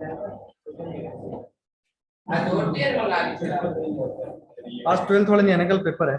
आज 12th वाले नहीं आने, कल पेपर है।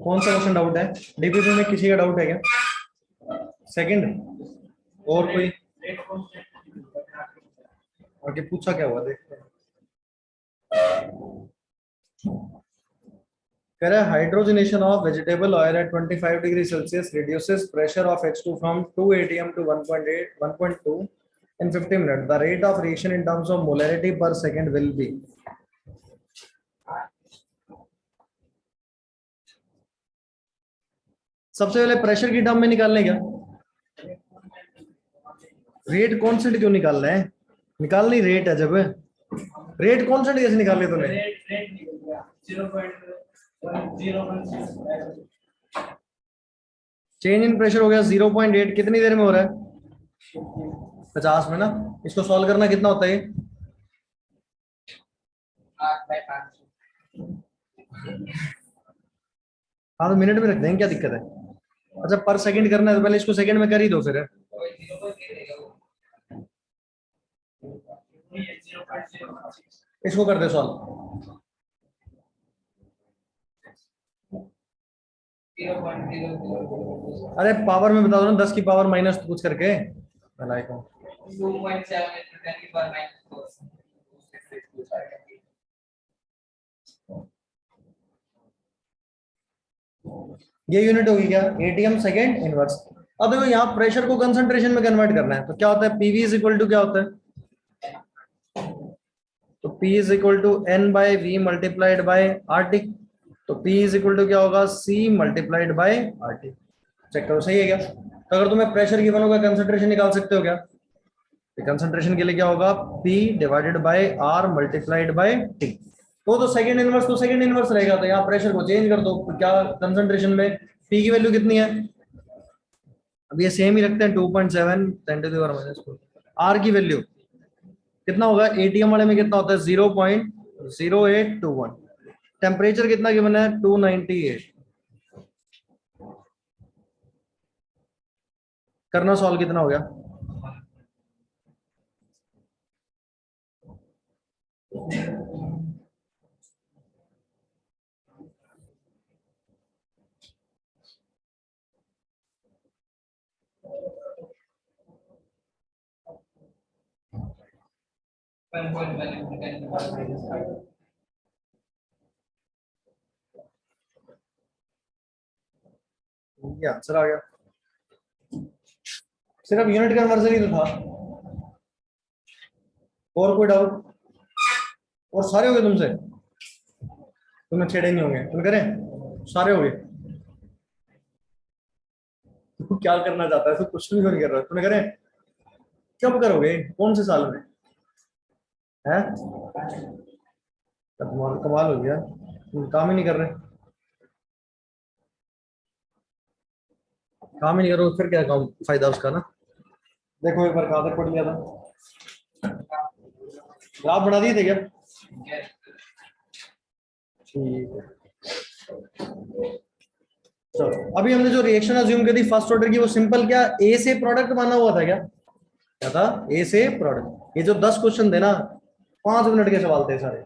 कौन सा क्वेश्चन डाउट है? डीपीपी में किसी का डाउट है क्या? सेकंड और कोई आगे पूछा क्या हुआ देखते हैं। कह रहा है hydrogenation of vegetable oil eight 25 degree Celsius reduces pressure of H2 from 2 atm to 1.8 1.2 in 50 minutes. The rate of reaction in terms of molarity per second will be. सबसे पहले प्रेशर की टर्म में निकालने क्या? रेट कॉन्स्टेंट क्यों निकाल रहे हैं? निकालनी रेट है। जब रेट कॉन्स्टेंट कैसे निकाल लिया तूने? चेंज इन प्रेशर हो गया 0.8। कितनी देर में हो रहा है? 50 में ना। इसको सॉल्व करना कितना होता है? हाँ तो मिनट में रख देंगे, क्या दिक्कत है? अच्छा पर सेकंड करना है तो पहले इसको सेकंड में कर ही दो फिर। इसको कर दे सॉल्व। अरे पावर में बता दो ना, 10 की पावर माइनस कुछ करके। भलाई को 2.7 ये यूनिट होगी क्या? ATM second inverse. अब देखो यहाँ प्रेशर को कंसंट्रेशन में कन्वर्ट करना है तो क्या होता है? पीवी इज इक्वल टू क्या होता है? तो P is equal to N by V multiplied by RT। तो P इज इक्वल टू क्या होगा? C multiplied by RT। Check करो सही है क्या? तो अगर तुम्हें प्रेशर गिवन होगा कंसंट्रेशन निकाल सकते हो क्या? कंसंट्रेशन के लिए क्या होगा? P divided by R multiplied by T। तो सेकंड इनवर्स तो सेकंड इनवर्स रहेगा। तो यहाँ प्रेशर को चेंज कर दो। तो क्या कंसंट्रेशन में P की वैल्यू कितनी है? अब ये सेम ही रखते हैं 2.7 10 टू द पावर -4। R की वैल्यू कितना होगा? एटीएम वाले में कितना होता है? 0.0821। टेम्परेचर कितना गिवन है? 298। करना सॉल्व कितना हो गया? ये आंसर आ गया। सिर्फ यूनिट कन्वर्जन ही तो था। और कोई डाउट? और सारे हो गए तुमसे? तुम्हें छेड़े नहीं होंगे? तुम करें सारे हो गए? तू क्या करना चाहता है? तू कुछ भी नहीं कर रहा। तुमने करें? कब करोगे? कौन से साल में है? कमाल कमाल हो गया। तुम काम ही नहीं कर रहे। काम ही नहीं करो फिर क्या काम फायदा उसका ना। देखो एक बार कहाँ तक पढ़ लिया था। ग्राफ बना दिए थे क्या? ठीक है चलो। अभी हमने जो रिएक्शन अज्यूम करी फर्स्ट ऑर्डर की, वो सिंपल क्या ए से प्रोडक्ट माना हुआ था क्या? क्या था? ए से प्रोडक्ट। ये जो 10 क्वेश्चन थे ना, 5 मिनट के सवाल थे सारे।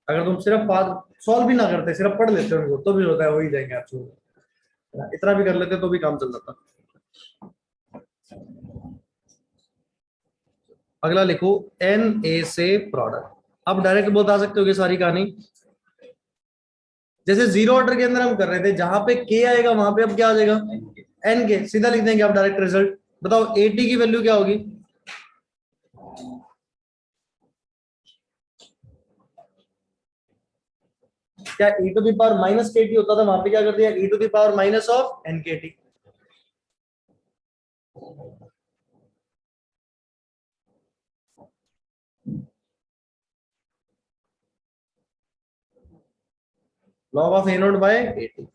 अगर तुम सिर्फ 5 सॉल्व भी ना करते, सिर्फ पढ़ लेते उनको, तो भी होता है हो ही जाएंगे आपको। इतना भी कर लेते तो भी काम चल जाता। अगला लिखो एन ए से प्रोडक्ट। अब डायरेक्ट बता सकते हो कि सारी कहानी जैसे जीरो ऑर्डर के अंदर हम कर रहे थे, जहां पे के आएगा वहां पे अब क्या आ जाएगा? एन के। सीधा लिख देंगे आप डायरेक्ट रिजल्ट। बताओ एटी की वैल्यू क्या होगी? क्या e to the power minus के टी होता था, वहां पे क्या कर दिया e to the power minus of N K T. Log of A naught by A T.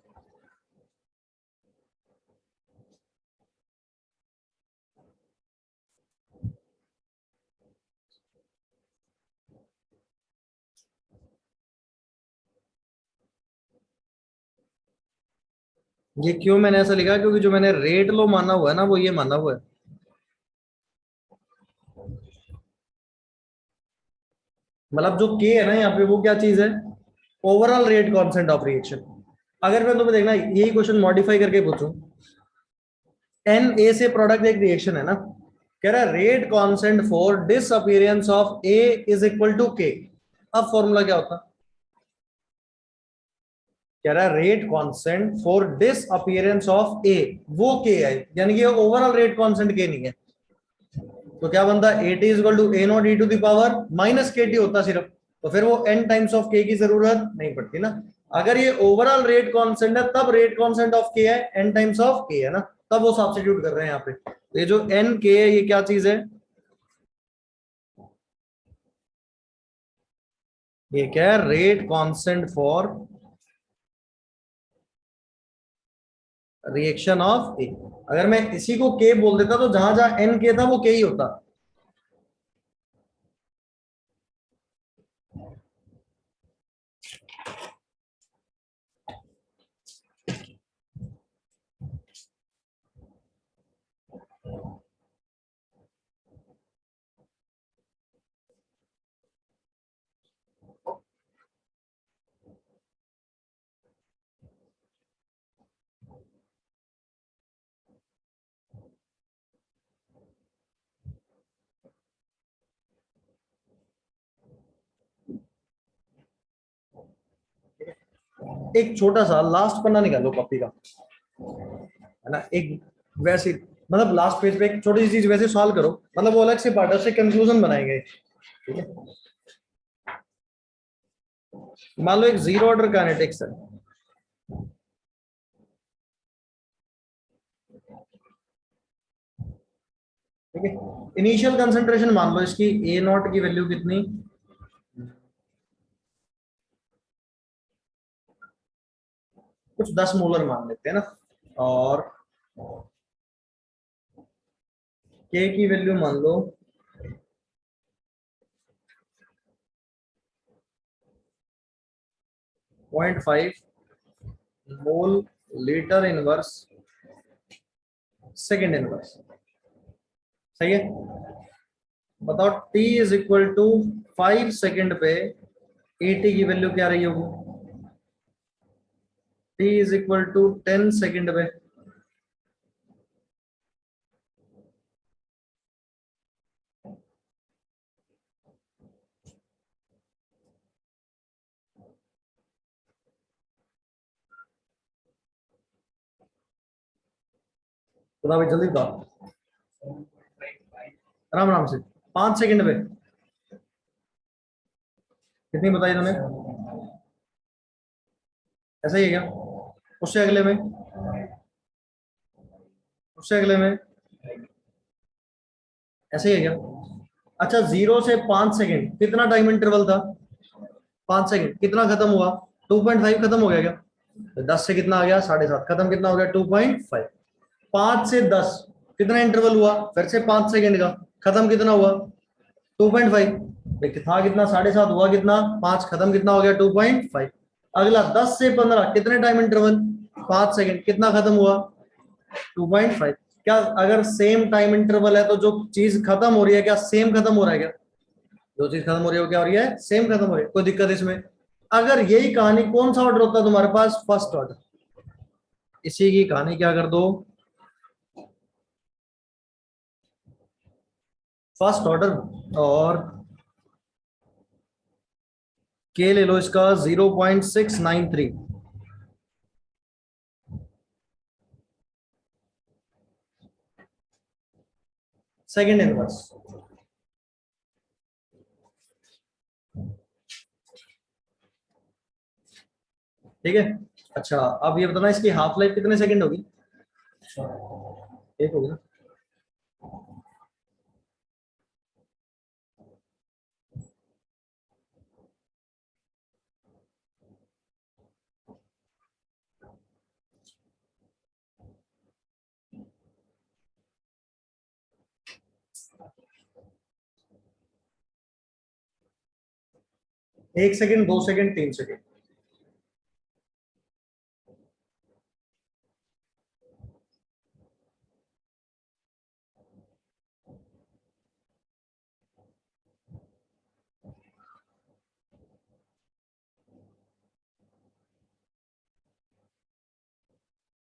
ये क्यों मैंने ऐसा लिखा, क्योंकि जो मैंने रेट लो माना हुआ है ना, वो ये माना हुआ है। मतलब जो के है ना यहाँ पे, वो क्या चीज है, overall rate constant of reaction. अगर मैं तुम्हें देखना यही क्वेश्चन मॉडिफाई करके पूछूं, एन ए से प्रोडक्ट एक रिएक्शन है ना, कह रहा है rate constant for disappearance of A is equal to K. अब फॉर्मूला क्या होता, कह रहा है rate constant for disappearance of A, वो के है, यानी कि ओवरऑल रेट कांस्टेंट के नहीं है। तो क्या बनता है, eighty is equal to A naught E to the power minus के टी होता सिर्फ, तो फिर वो एन टाइम्स ऑफ के की जरूरत नहीं पड़ती ना। अगर ये ओवरऑल रेट कांस्टेंट है तब रेट कांस्टेंट ऑफ के है एन टाइम्स ऑफ के है ना, तब वो सब्स्टिट्यूट कर रहे हैं यहाँ पे। तो ये जो एन के है ये क्या चीज है, ये क्या है, rate constant for reaction of A. अगर मैं इसी को के बोल देता तो जहां जहां एन के था वो के ही होता। एक छोटा सा लास्ट पन्ना निकालो कॉपी का, है ना, एक वैसे, मतलब लास्ट पेज पे एक छोटी सी चीज वैसे सॉल्व करो, मतलब वो अलग से पार्ट है, उससे कंक्लूजन बनाएंगे। ठीक है, मान लो एक जीरो ऑर्डर काइनेटिक्स है। ठीक है, इनिशियल कंसंट्रेशन मान लो इसकी ए नॉट की वैल्यू कितनी, कुछ 10 मोलर मान लेते हैं ना, और के की वैल्यू मान लो 0.5 mole litre inverse second inverse. सही है, बताओ t is equal to 5 second पे एटी की वैल्यू क्या रही होगी, t is equal to 10 second पे। बता भाई जल्दी बताओ, आराम आराम से, 5 सेकेंड पे कितनी बताई तुमने, ऐसा ही है क्या, उससे अगले में, उससे अगले में, ऐसे ही है क्या। अच्छा, 0 से 5 सेकेंड कितना टाइम इंटरवल था, 5 सेकेंड, कितना खत्म हुआ, 2.5 खत्म हो गया क्या, तो 10 से कितना आ गया 7.5, खत्म कितना हो गया 2.5। 5 से 10 कितना इंटरवल हुआ, फिर से 5 सेकेंड का, खत्म कितना हुआ 2.5। था कितना 7.5, हुआ कितना 5, खत्म कितना हो गया 2.5। अगला 10 से 15 कितने टाइम इंटरवल, 5 सेकेंड, कितना खत्म हुआ 2.5। क्या अगर सेम टाइम इंटरवल है तो जो चीज खत्म हो रही है क्या सेम खत्म हो रहा है क्या, जो चीज खत्म हो रही है वो क्या हो रही है, सेम खत्म हो रही है, कोई दिक्कत इसमें। अगर यही कहानी कौन सा ऑर्डर होता है तुम्हारे पास, फर्स्ट ऑर्डर, इसी की कहानी क्या कर दो, फर्स्ट ऑर्डर, और के ले लो इसका 0.693, सेकेंड इनवर्स। ठीक है। अच्छा अब ये बताना इसकी हाफ लाइफ कितने सेकंड होगी? एक होगी ना। 1 सेकंड, 2 सेकंड, 3 सेकंड।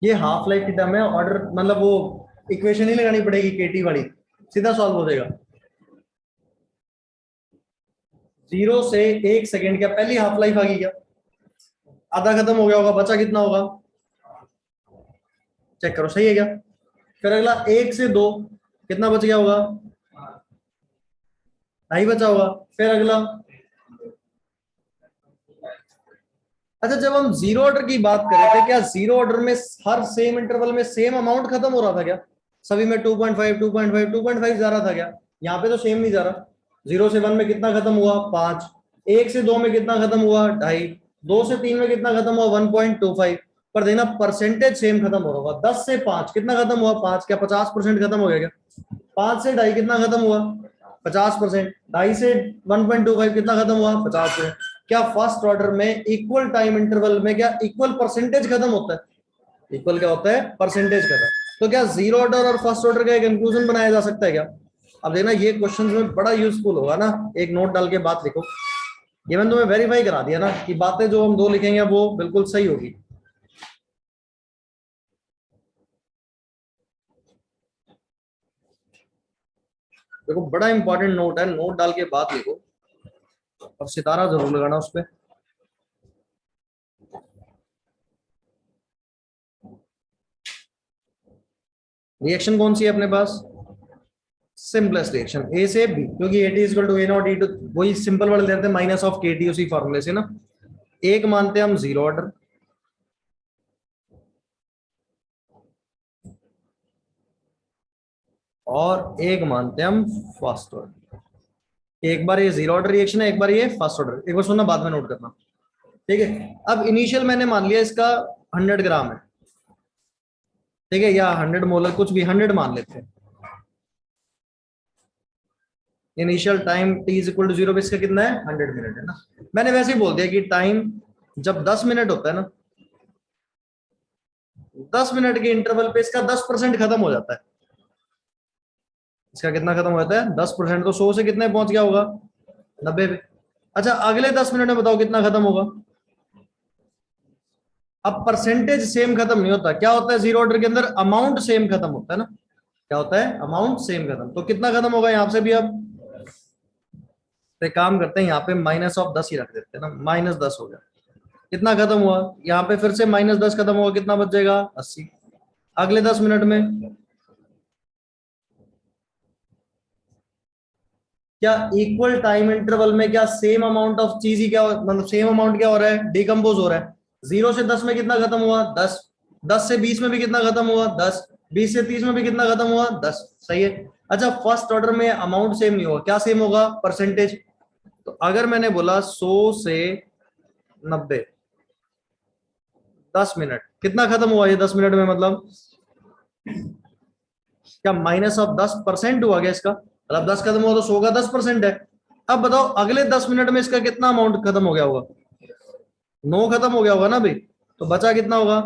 ये हाफ लाइफ की टर्म है, ऑर्डर मतलब वो इक्वेशन ही लगानी पड़ेगी केटी वाली, सीधा सॉल्व हो जाएगा। 0 से 1 सेकंड, क्या पहली हाफ लाइफ आ गई क्या? आधा खत्म हो गया होगा, बचा कितना होगा? चेक करो सही है क्या? फिर अगला 1 से 2, कितना बच गया होगा? ढाई बचा होगा। फिर अगला, अच्छा जब हम जीरो ऑर्डर की बात कर रहे थे, क्या जीरो ऑर्डर में हर सेम इंटरवल में सेम अमाउंट खत्म हो रहा था क्या? सभी में 2.5 2.5 2.5 जा रहा था क्या? यहाँ पे तो सेम नहीं जा रहा। 0 से 1 में कितना खत्म हुआ? 5। 1 से 2 में कितना खत्म हुआ? 2.5। 2 से 3 में कितना खत्म हुआ? 1.25। पर देखना परसेंटेज सेम खत्म हो रहा होगा। 10 से 5 कितना खत्म हुआ? 5। क्या 50% खत्म हो गया क्या? 5 से 2.5 कितना खत्म हुआ? 50%। 2.5 से 1.25 कितना खत्म हुआ? 50%। क्या फर्स्ट ऑर्डर में इक्वल टाइम इंटरवल में क्या इक्वल परसेंटेज खत्म होता है? इक्वल क्या होता है? परसेंटेज खत्म। तो क्या जीरो ऑर्डर और फर्स्ट ऑर्डर का एक कंक्लूजन बनाया जा सकता है क्या? अब देखना ये क्वेश्चन में बड़ा यूजफुल होगा ना, एक नोट डाल के बात लिखो। ये मैंने तुम्हें वेरीफाई करा दिया ना कि बातें जो हम दो लिखेंगे वो बिल्कुल सही होगी। देखो बड़ा इंपॉर्टेंट नोट है, नोट डाल के बात लिखो और सितारा जरूर लगाना उस पर। रिएक्शन कौन सी है अपने पास? सिंपलेस्ट रिएक्शन ए से बी, क्योंकि a t equal to A naught E to, वही सिंपल वाले लेते हैं माइनस ऑफ के टी, उसी फॉर्मूले से ना। एक मानते हैं हम जीरो ऑर्डर, और एक मानते हैं हम फर्स्ट ऑर्डर। एक बार ये जीरो ऑर्डर रिएक्शन है, एक बार ये फर्स्ट ऑर्डर। एक बार सुनना, बाद में नोट करना। ठीक है। अब इनिशियल मैंने मान लिया इसका 100 ग्राम है, ठीक है, या 100 मोलर, कुछ भी 100 मान लेते हैं। Initial time T is equal to 0 पे इसका कितना है? 100 मिनट है ना। मैंने वैसे ही बोल दिया कि टाइम जब 10 मिनट होता है ना, 10 मिनट के इंटरवल पे इसका 10% खत्म हो जाता है। इसका कितना खत्म हो जाता है? 10%। तो 100 से कितने पहुंच गया होगा? 90 पे। अच्छा अगले 10 मिनट में बताओ कितना खत्म होगा? अब परसेंटेज सेम खत्म नहीं होता, क्या होता है जीरो ऑर्डर के अंदर? अमाउंट सेम खत्म होता है ना। क्या होता है? अमाउंट सेम खत्म। तो कितना खत्म होगा यहां से भी? अब तो एक काम करते हैं, यहाँ पे -10 ही रख देते हैं ना, -10 हो गया। कितना खत्म हुआ? यहाँ पे फिर से -10 खत्म हुआ, कितना बच जाएगा? 80। अगले 10 मिनट में क्या इक्वल टाइम इंटरवल में क्या सेम अमाउंट ऑफ चीज ही क्या मतलब सेम अमाउंट क्या हो रहा है? डिकम्पोज हो रहा है। 0 से 10 में कितना खत्म हुआ? 10। 10 से 20 में भी कितना खत्म हुआ? 10। 20 से 30 में भी कितना खत्म हुआ? 10। सही है। अच्छा फर्स्ट ऑर्डर में अमाउंट सेम नहीं होगा, क्या सेम होगा? परसेंटेज। तो अगर मैंने बोला 100 से 90, 10 मिनट, कितना खत्म हुआ ये 10 मिनट में? मतलब क्या -10% हुआ क्या इसका? मतलब 10 खत्म हुआ तो 100 का 10% है। अब बताओ अगले 10 मिनट में इसका कितना अमाउंट खत्म हो गया होगा? 9 खत्म हो गया होगा ना भाई। तो बचा कितना होगा?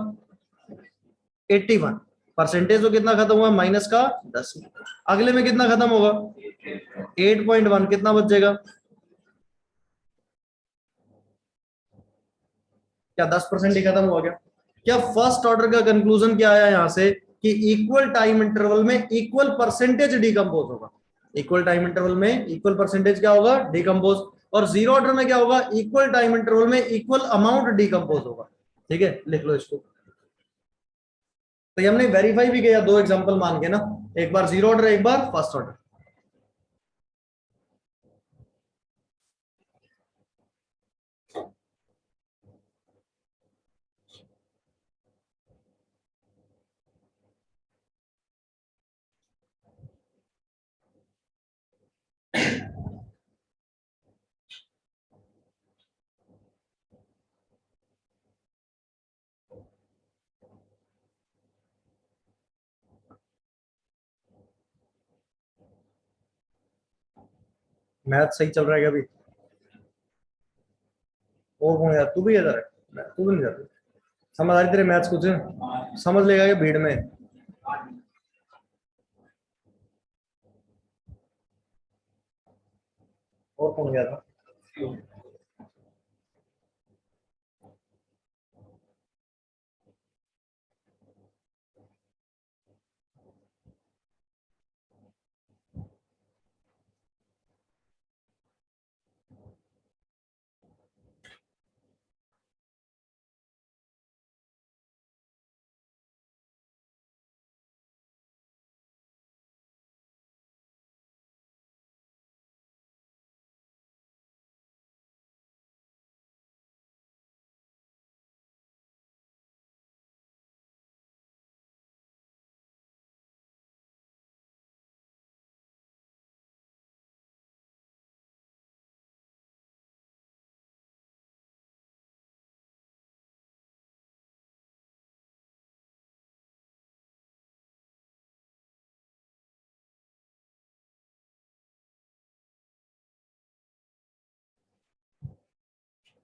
81। परसेंटेज तो कितना खत्म हुआ? -10। अगले में कितना खत्म होगा? 8.1। कितना बच जाएगा? क्या 10% ही खत्म हो गया? क्या फर्स्ट ऑर्डर का कंक्लूजन क्या आया यहां से कि इक्वल टाइम इंटरवल में इक्वल परसेंटेज डिकम्पोज होगा? इक्वल टाइम इंटरवल में इक्वल परसेंटेज क्या होगा? डिकम्पोज। और जीरो ऑर्डर में क्या होगा? इक्वल टाइम इंटरवल में इक्वल अमाउंट डिकम्पोज होगा। ठीक है, लिख लो इसको। तो ये हमने वेरीफाई भी किया दो एग्जांपल मान के ना, एक बार जीरो ऑर्डर, एक बार फर्स्ट ऑर्डर। मैथ सही चल रहा है क्या अभी? और कौन यार, तू भी इधर है, तू भी नहीं जाती समझ आ रही तेरे मैथ्स कुछ समझ लेगा क्या भीड़ में? और कौन गया था?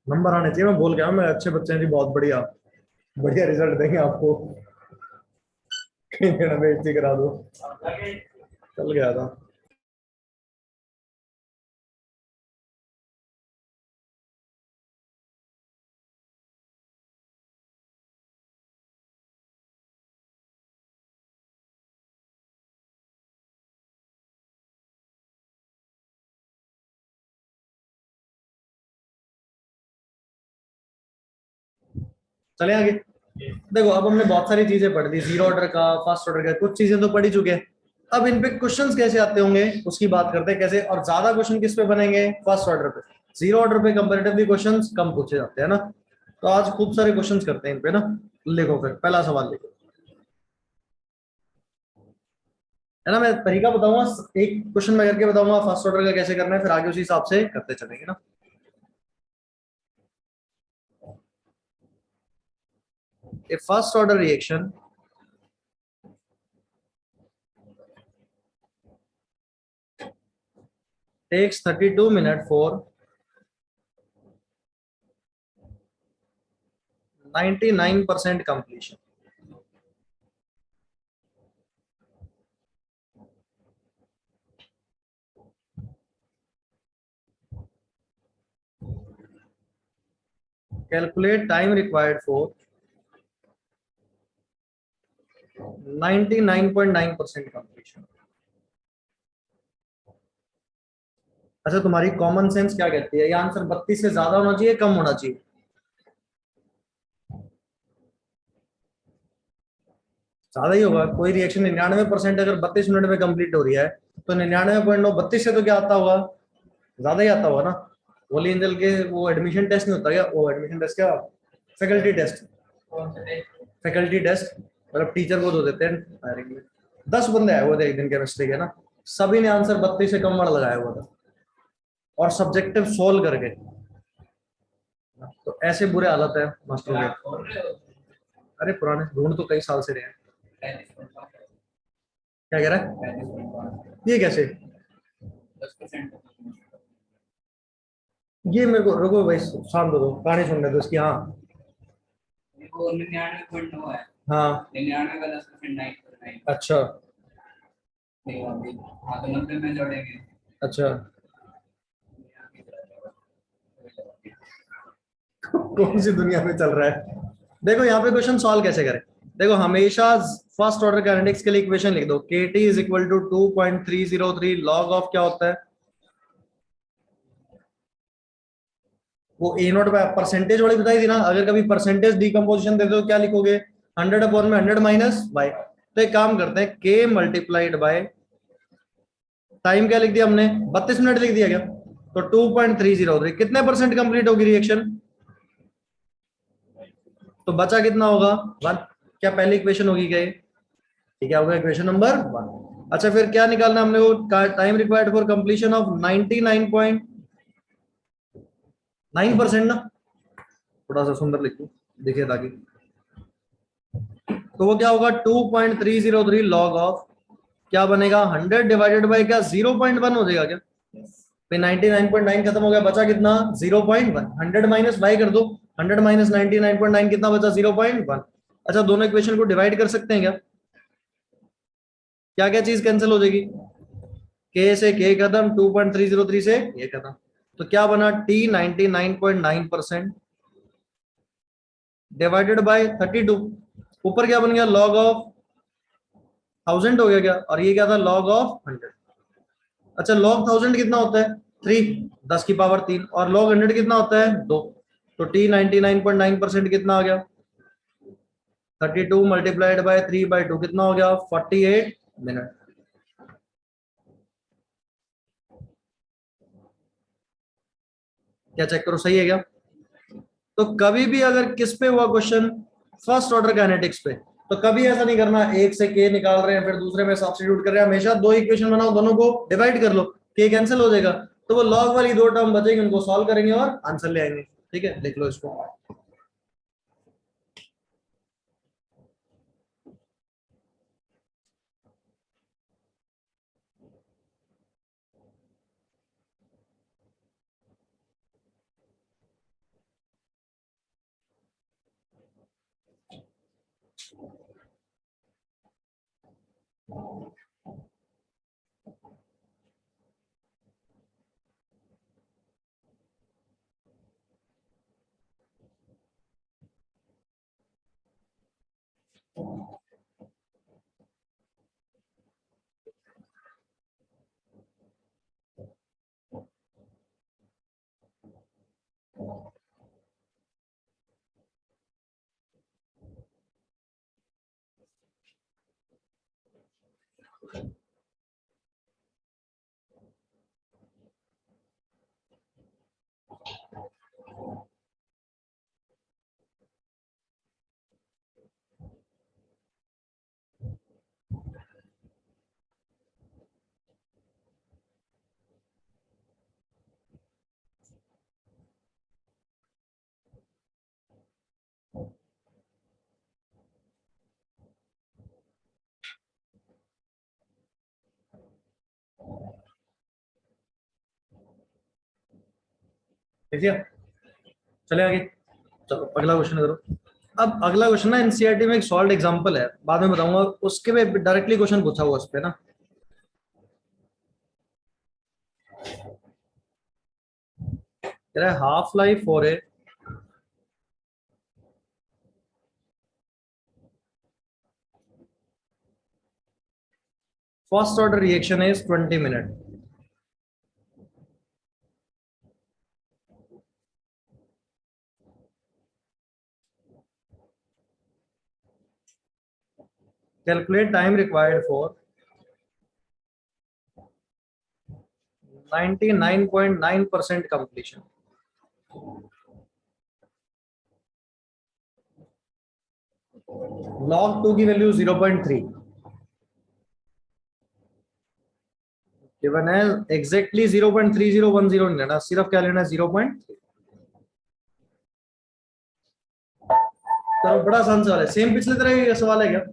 नंबर आने चाहिए, मैं बोल गया मैं अच्छे बच्चे हैं जी, बहुत बढ़िया बढ़िया रिजल्ट देंगे आपको। कहीं मेरा बेइज्जती करा दो। चल गया था। चले आगे। देखो अब हमने बहुत सारी चीजें पढ़ दी, जीरो ऑर्डर का, फर्स्ट ऑर्डर का, कुछ चीजें तो पढ़ ही चुके हैं। अब इन पे क्वेश्चंस कैसे आते होंगे उसकी बात करते हैं, कैसे, और ज्यादा क्वेश्चन किस पे बनेंगे? फर्स्ट ऑर्डर पे। जीरो ऑर्डर पे कंपैरेटिवली क्वेश्चंस कम पूछे जाते हैं ना। तो आज खूब सारे क्वेश्चंस करते हैं इन पे ना। लिखो फिर पहला सवाल लिखो, है ना। मैं तरीका बताऊंगा, एक क्वेश्चन में करके बताऊंगा फर्स्ट ऑर्डर का कैसे करना है, फिर आगे उसी हिसाब से करते चलेंगे ना। A first order reaction takes 32 minutes for 99% completion. Calculate time required for 99.9% completion. अच्छा, तुम्हारी कॉमन सेंस क्या कहती है? ये आंसर 32 से ज्यादा होना चाहिए, कम होना चाहिए? ज्यादा ही होगा। कोई रिएक्शन 99% अगर 32 मिनट में कंप्लीट हो रही है, तो 99.9 32 से तो क्या आता होगा? ज्यादा ही आता होगा ना। वोली एंजल के वो एडमिशन टेस्ट नहीं होता क्या? वो एडमिशन टेस्ट क्या, फैकल्टी टेस्ट, फैकल्टी टेस्ट, मतलब टीचर को दो देते हैं हायरिंग में। 10 बंदे आए हुए थे एक दिन केमिस्ट्री के ना, सभी ने आंसर 32 से कम वर्ड लगाया हुआ था, और सब्जेक्टिव सोल्व करके। तो ऐसे बुरे हालत है मास्टरों के। अरे पुराने ढूंढ तो कई साल से रहे हैं। क्या कह रहा है ये कैसे? ये मेरे को रुको भाई, शांत हो दो, कहानी सुनने दो इसकी। हाँ वो 99.9 है। हाँ 99 का 10%, अच्छा। हाँ तो 90 में जोड़ेंगे। अच्छा कौन सी दुनिया में चल रहा है? देखो यहाँ पे क्वेश्चन सॉल्व कैसे करें। देखो हमेशा फर्स्ट ऑर्डर काइनेटिक्स के लिए इक्वेशन लिख दो, KT is equal to 2.303 log of क्या होता है वो, ए नोट बाय परसेंटेज वाली बताई थी ना। अगर कभी परसेंटेज डिकम्पोजिशन दे दो क्या लिखोगे? 100/100 - बाय। तो एक काम करते हैं, के मल्टीप्लाइड बाय टाइम क्या लिख दिया हमने, 32 मिनट लिख दिया क्या? तो 2.303 कितने परसेंट कंप्लीट होगी रिएक्शन? तो बचा कितना होगा? 1। क्या पहली इक्वेशन होगी क्या ये? ठीक है, होगा इक्वेशन नंबर 1। अच्छा फिर क्या निकालना हमने वो, time required for completion of 99.9% ना। थोड़ा सा सुंदर लिखो देखिए ताकि, तो वो क्या होगा 2.303 लॉग ऑफ क्या बनेगा 100 डिवाइडेड बाय क्या 0.1 हो जाएगा क्या? भाई 99.9 खत्म हो गया, बचा कितना? 0.1। 100 माइनस वाई कर दो, 100 माइनस 99.9 कितना बचा? 0.1। अच्छा, दोनों इक्वेशन को डिवाइड कर सकते हैं क्या? क्या क्या चीज कैंसिल हो जाएगी? के से के खत्म, 2.303 से ये खत्म। तो क्या बना? T 99.9% divided bye 32। ऊपर क्या बन गया? लॉग ऑफ 1000 हो गया क्या? और ये क्या था? Log of 100। अच्छा, लॉग 1000 कितना होता है? 3, 10 की पावर 3। और लॉग 100 कितना होता है? 2। तो टी 99.9% कितना आ गया? 32 मल्टीप्लाइड बाय 3/2 कितना हो गया? 48 मिनट। क्या चेक करो, सही है क्या? तो कभी भी अगर किस पे हुआ क्वेश्चन, फर्स्ट ऑर्डर काइनेटिक्स पे, तो कभी ऐसा नहीं करना एक से के निकाल रहे हैं फिर दूसरे में सब्स्टिट्यूट कर रहे हैं। हमेशा दो इक्वेशन बनाओ, दोनों को डिवाइड कर लो, के कैंसिल हो जाएगा, तो वो लॉग वाली दो टर्म बचेगी, उनको सॉल्व करेंगे और आंसर ले आएंगे। ठीक है, लिख लो इसको। ठीक है, चले आगे। चलो अगला क्वेश्चन करो। अब अगला क्वेश्चन ना एनसीईआरटी में एक सॉल्व एग्जांपल है, बाद में बताऊंगा, उसके पे डायरेक्टली क्वेश्चन पूछा हुआ उस पे ना। तेरा half life for a first order reaction is 20 minute. Calculate time required for 99.9% completion. Log 2 की वैल्यू 0.3 गिवन है। एग्जैक्टली 0.3010 नहीं लेना, सिर्फ क्या लेना है? 0.3। चलो, बड़ा आसान सवाल है, सेम पिछले तरह का सवाल है क्या?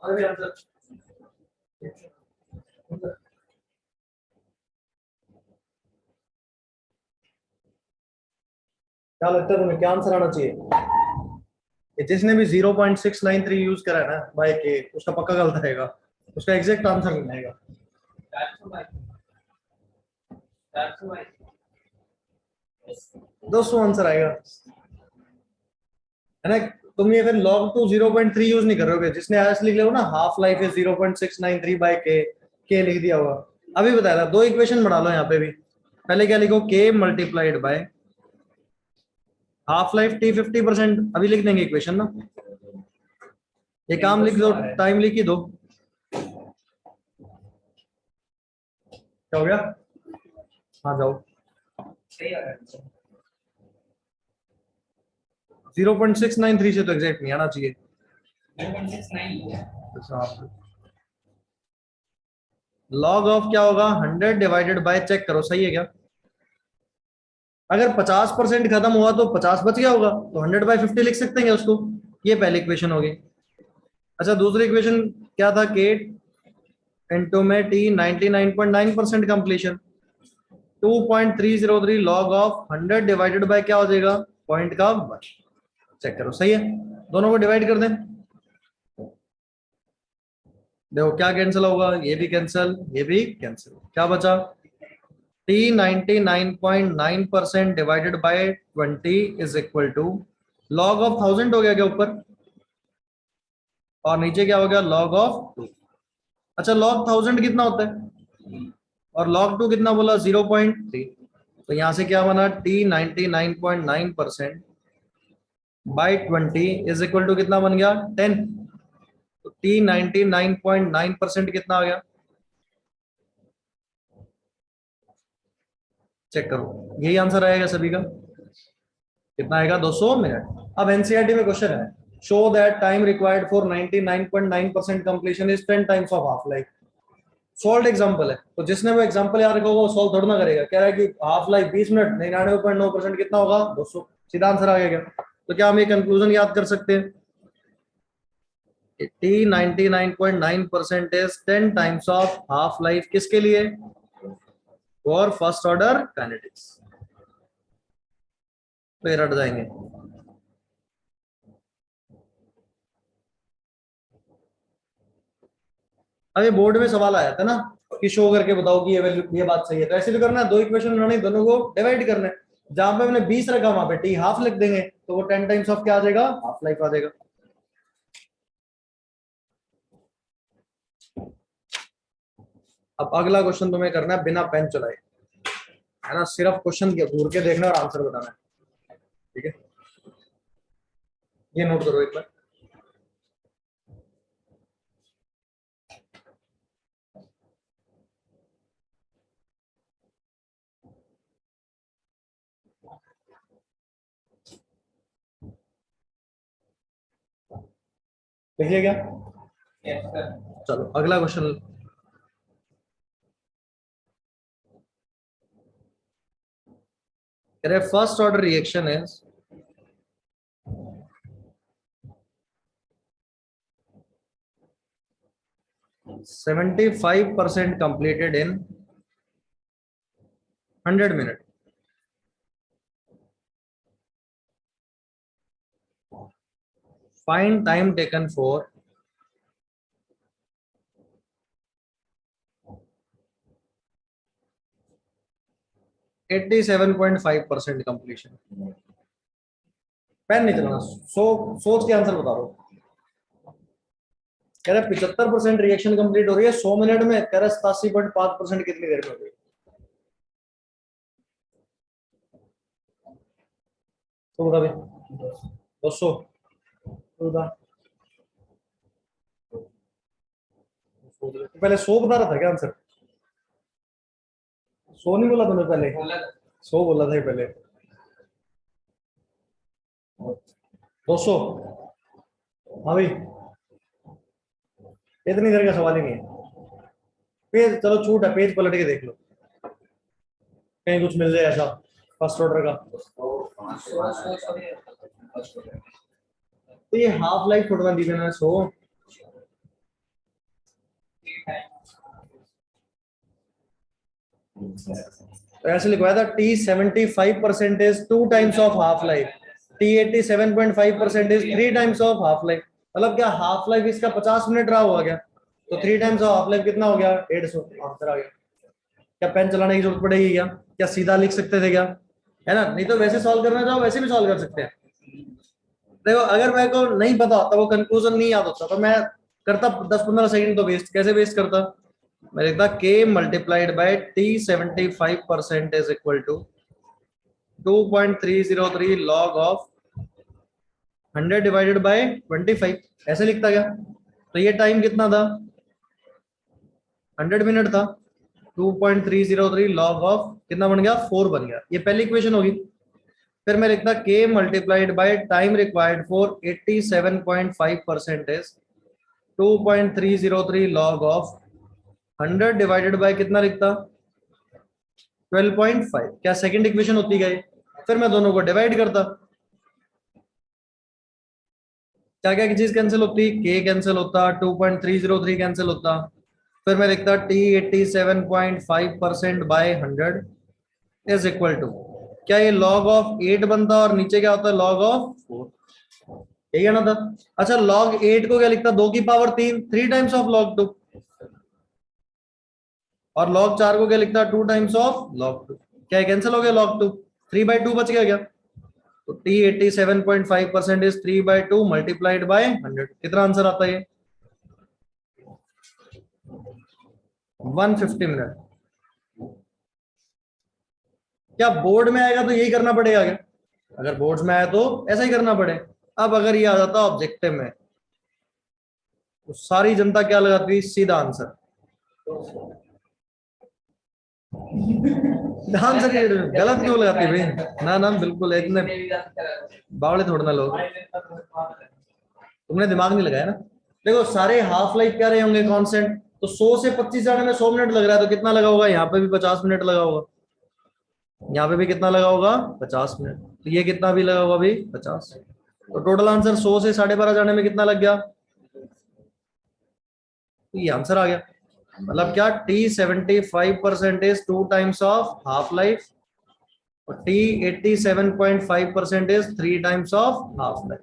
अरे आंसर क्या लगता है तुम्हें, क्या आंसर आना चाहिए? जिसने भी 0.693 यूज करा है ना बाय के, उसका पक्का गलत रहेगा, उसका एग्जैक्ट आंसर नहीं आएगा। 200 आंसर आएगा, है ना। तुम ये फिर log टू 0.3 यूज नहीं कर रहे होगे, जिसने ऐसे लिख लिया ना हाफ लाइफ है 0.693 बाय के लिख दिया होगा। अभी बताया था, दो इक्वेशन बना लो यहाँ पे भी। पहले क्या लिखो, के multiplied by half life T 50%, अभी लिख देंगे इक्वेशन ना। ये काम लिख दो, टाइम लिख ही दो। क्या हो गया? हाँ जाओ। 0.693 से तो एग्जैक्ट नहीं आना चाहिए। लॉग ऑफ क्या होगा, 100 डिवाइडेड बाय, चेक करो सही है क्या। अगर 50% खत्म हुआ तो 50 बच गया होगा, तो 100/50 लिख सकते हैं उसको। ये पहली इक्वेशन होगी। अच्छा, दूसरी इक्वेशन क्या था, के इंटू में T 99.9% completion, 2.303 log of 100 divided by क्या हो जाएगा, पॉइंट का 1। चेक करो सही है, दोनों को डिवाइड कर दें। देखो क्या कैंसिल होगा, ये भी कैंसिल, ये भी कैंसिल, क्या बचा, t 99.9% divided by 20 is equal to log of 1000 हो गया क्या ऊपर, और नीचे क्या हो गया, लॉग ऑफ 2। अच्छा, लॉग 1000 कितना होता है, और log 2 कितना बोला, 0.3। तो यहां से क्या बना, t 99.9% by 20 is equal to कितना बन गया, 10। तो टी 99.9% कितना आ गया, चेक करो, यही आंसर आएगा सभी का। कितना आएगा, 200 मिनट। अब एनसीईआरटी में क्वेश्चन है, show that time required for 99.9% completion is 10 times of half life. Solve example है, तो जिसने वो एग्जांपल याद रखा होगा वो सॉल्व थोड़ा ना करेगा। कह रहा है कि हाफ लाइफ 20 मिनट, 99.9% कितना होगा, 200, सीधा आंसर आ गया क्या। तो क्या हम ये कंक्लूजन याद कर सकते हैं, T 99.9% is 10 times of half life, किसके लिए, फॉर फर्स्ट ऑर्डर काइनेटिक्स। तो ये रट जाएंगे। अभी बोर्ड में सवाल आया था ना कि शो करके बताओ कि ये वैल्यू, ये बात सही है, तो ऐसे भी करना है, दो इक्वेशन बनानी, दोनों को डिवाइड करना है। जहां पे हमने 20 रखा वहां पे टी हाफ लिख देंगे, तो वो 10 टाइम्स ऑफ क्या आ जाएगा, हाफ लाइफ आ जाएगा। अब अगला क्वेश्चन तुम्हें करना है बिना पेन चलाए, है ना, सिर्फ क्वेश्चन घूर के देखना और आंसर बताना है, ठीक है। ये नोट करो एक बार। देखिए क्या, चलो अगला question. First order reaction is 75% completed in 100 minutes. Find time taken for 87.5% completion. Pen नहीं चलाना, सोच के आंसर बता दो। कह रहे 75% रिएक्शन कंप्लीट हो रही है 100 मिनट में, कह रहे 87.5% कितनी देर में हो गई, तो बता भाई। 200 बता, पहले 100 बता रहा था क्या आंसर, 100 नहीं बोला तुमने पहले, 100 बोला था पहले। 200। हाँ भाई, इतनी देर का सवाल ही नहीं है। पेज चलो छूट है, पेज पलट के देख लो कहीं कुछ मिल जाए ऐसा फर्स्ट ऑर्डर का। तो ये हाफ लाइफ थोड़ा दी मैंने 100। तो ऐसे लिखवाया था T75% is 2 times of half life, T87.5% is 3 times of half life. मतलब क्या हाफ लाइफ इसका 50 मिनट रहा हुआ क्या, तो 3 टाइम्स ऑफ हाफ लाइफ कितना हो गया 150 आंसर आ गया। क्या पेन चलाने की जरूरत पड़ेगी क्या, क्या सीधा लिख सकते थे क्या, है ना, नहीं तो वैसे सॉल्व करना चाहो वैसे भी सॉल्व कर सकते हैं। देखो अगर मेरे को नहीं पता होता, वो कंक्लूजन नहीं याद होता, तो मैं करता 10-15 सेकंड तो वेस्ट, कैसे वेस्ट करता, मैं लिखता K multiplied by T75% is equal to 2.303 log of 100 divided by 25, ऐसे लिखता क्या। तो ये टाइम कितना था, 100 मिनट था, 2.303 लॉग ऑफ कितना बन गया 4 बन गया, ये पहली इक्वेशन होगी। फिर मैं लिखता K multiplied bye time required for 87.5% is 2.303 log of 100 divided bye कितना लिखता 12.5, क्या सेकंड इक्वेशन होती गई। फिर मैं दोनों को डिवाइड करता, क्या क्या चीज कैंसिल होती, K कैंसिल होता, 2.303 कैंसिल होता। फिर मैं लिखता T87.5% bye 100 is equal to, क्या ये लॉग ऑफ 8 बनता और नीचे क्या होता है लॉग ऑफ 4, यही है ना था। अच्छा लॉग 8 को क्या लिखता 2 की पावर 3, 3 टाइम्स ऑफ लॉग 2, और लॉग 4 को क्या लिखता 2 टाइम्स ऑफ लॉग 2, क्या कैंसिल हो गया लॉग 2, 3/2 बच गया क्या। तो T87.5% इज 3/2 मल्टीप्लाइड बाय 100, कितना आंसर आता है ये 150 मिनट। क्या बोर्ड में आएगा तो यही करना पड़ेगा क्या, अगर बोर्ड्स में आया तो ऐसा ही करना पड़े। अब अगर ये आ जाता ऑब्जेक्टिव में तो सारी जनता क्या लगाती, सीधा आंसर, आंसर गलत क्यों लगाती भाई, ना ना बिल्कुल इतने बावड़े थोड़ा ना लोग, तुमने दिमाग नहीं लगाया ना। देखो सारे हाफ लाइफ क्या रहे होंगे कांस्टेंट, तो 100 से 25 जाने में 100 मिनट लग रहा है, तो कितना लगा होगा यहाँ पे भी 50 मिनट लगा होगा, यहाँ पे भी कितना लगा होगा 50 मिनट, तो ये कितना भी लगा होगा भी 50, तो टोटल आंसर 100 से 12:30 जाने में कितना लग गया, तो ये आंसर आ गया। मतलब क्या T75% is 2 times of half life और T87.5% is 3 times of half life.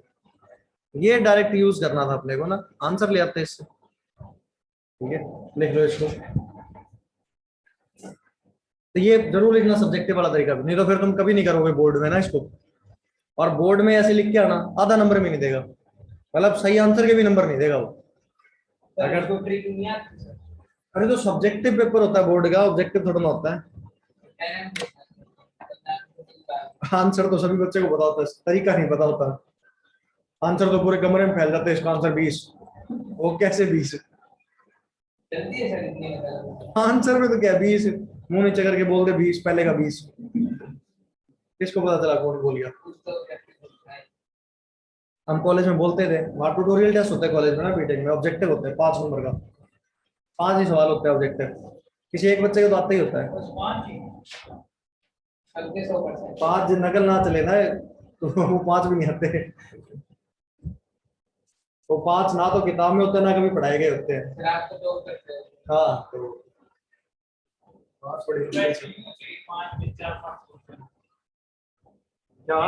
ये डायरेक्ट यूज करना था अपने को ना, आंसर ले आते इससे। ठीक है लिख लो इसको, तो ये जरूर लिखना सब्जेक्टिव वाला तरीका भी, नहीं तो फिर तुम कभी नहीं करोगे बोर्ड में ना इसको, और बोर्ड में ऐसे लिख के आना आधा नंबर भी नहीं देगा, मतलब सही आंसर के भी नंबर नहीं देगा वो। अगर तो ट्रिक नहीं आती, अरे तो सब्जेक्टिव पेपर होता है बोर्ड का, ऑब्जेक्टिव थोड़ा ना होता है। आंसर तो सभी बच्चे को पता होता है, तरीका नहीं पता होता, आंसर तो पूरे कमरे में फैल जाते हैं, इसका आंसर 20, वो कैसे 20, आंसर में तो क्या 20, मुंह नीचे करके बोल दे 20, पहले का 20, किसको पता चला कौन बोल गया। हम कॉलेज में बोलते थे, वहाँ ट्यूटोरियल टेस्ट होते हैं कॉलेज में ना, बीटेक में ऑब्जेक्टिव होते हैं 5 नंबर का, 5 ही सवाल होते हैं ऑब्जेक्टिव, किसी एक बच्चे को तो आता ही होता है, 5 नकल ना चले ना तो वो 5 भी नहीं आते, वो 5 ना तो किताब में होते हैं ना कभी पढ़ाए गए होते हैं। हाँ तो क्या,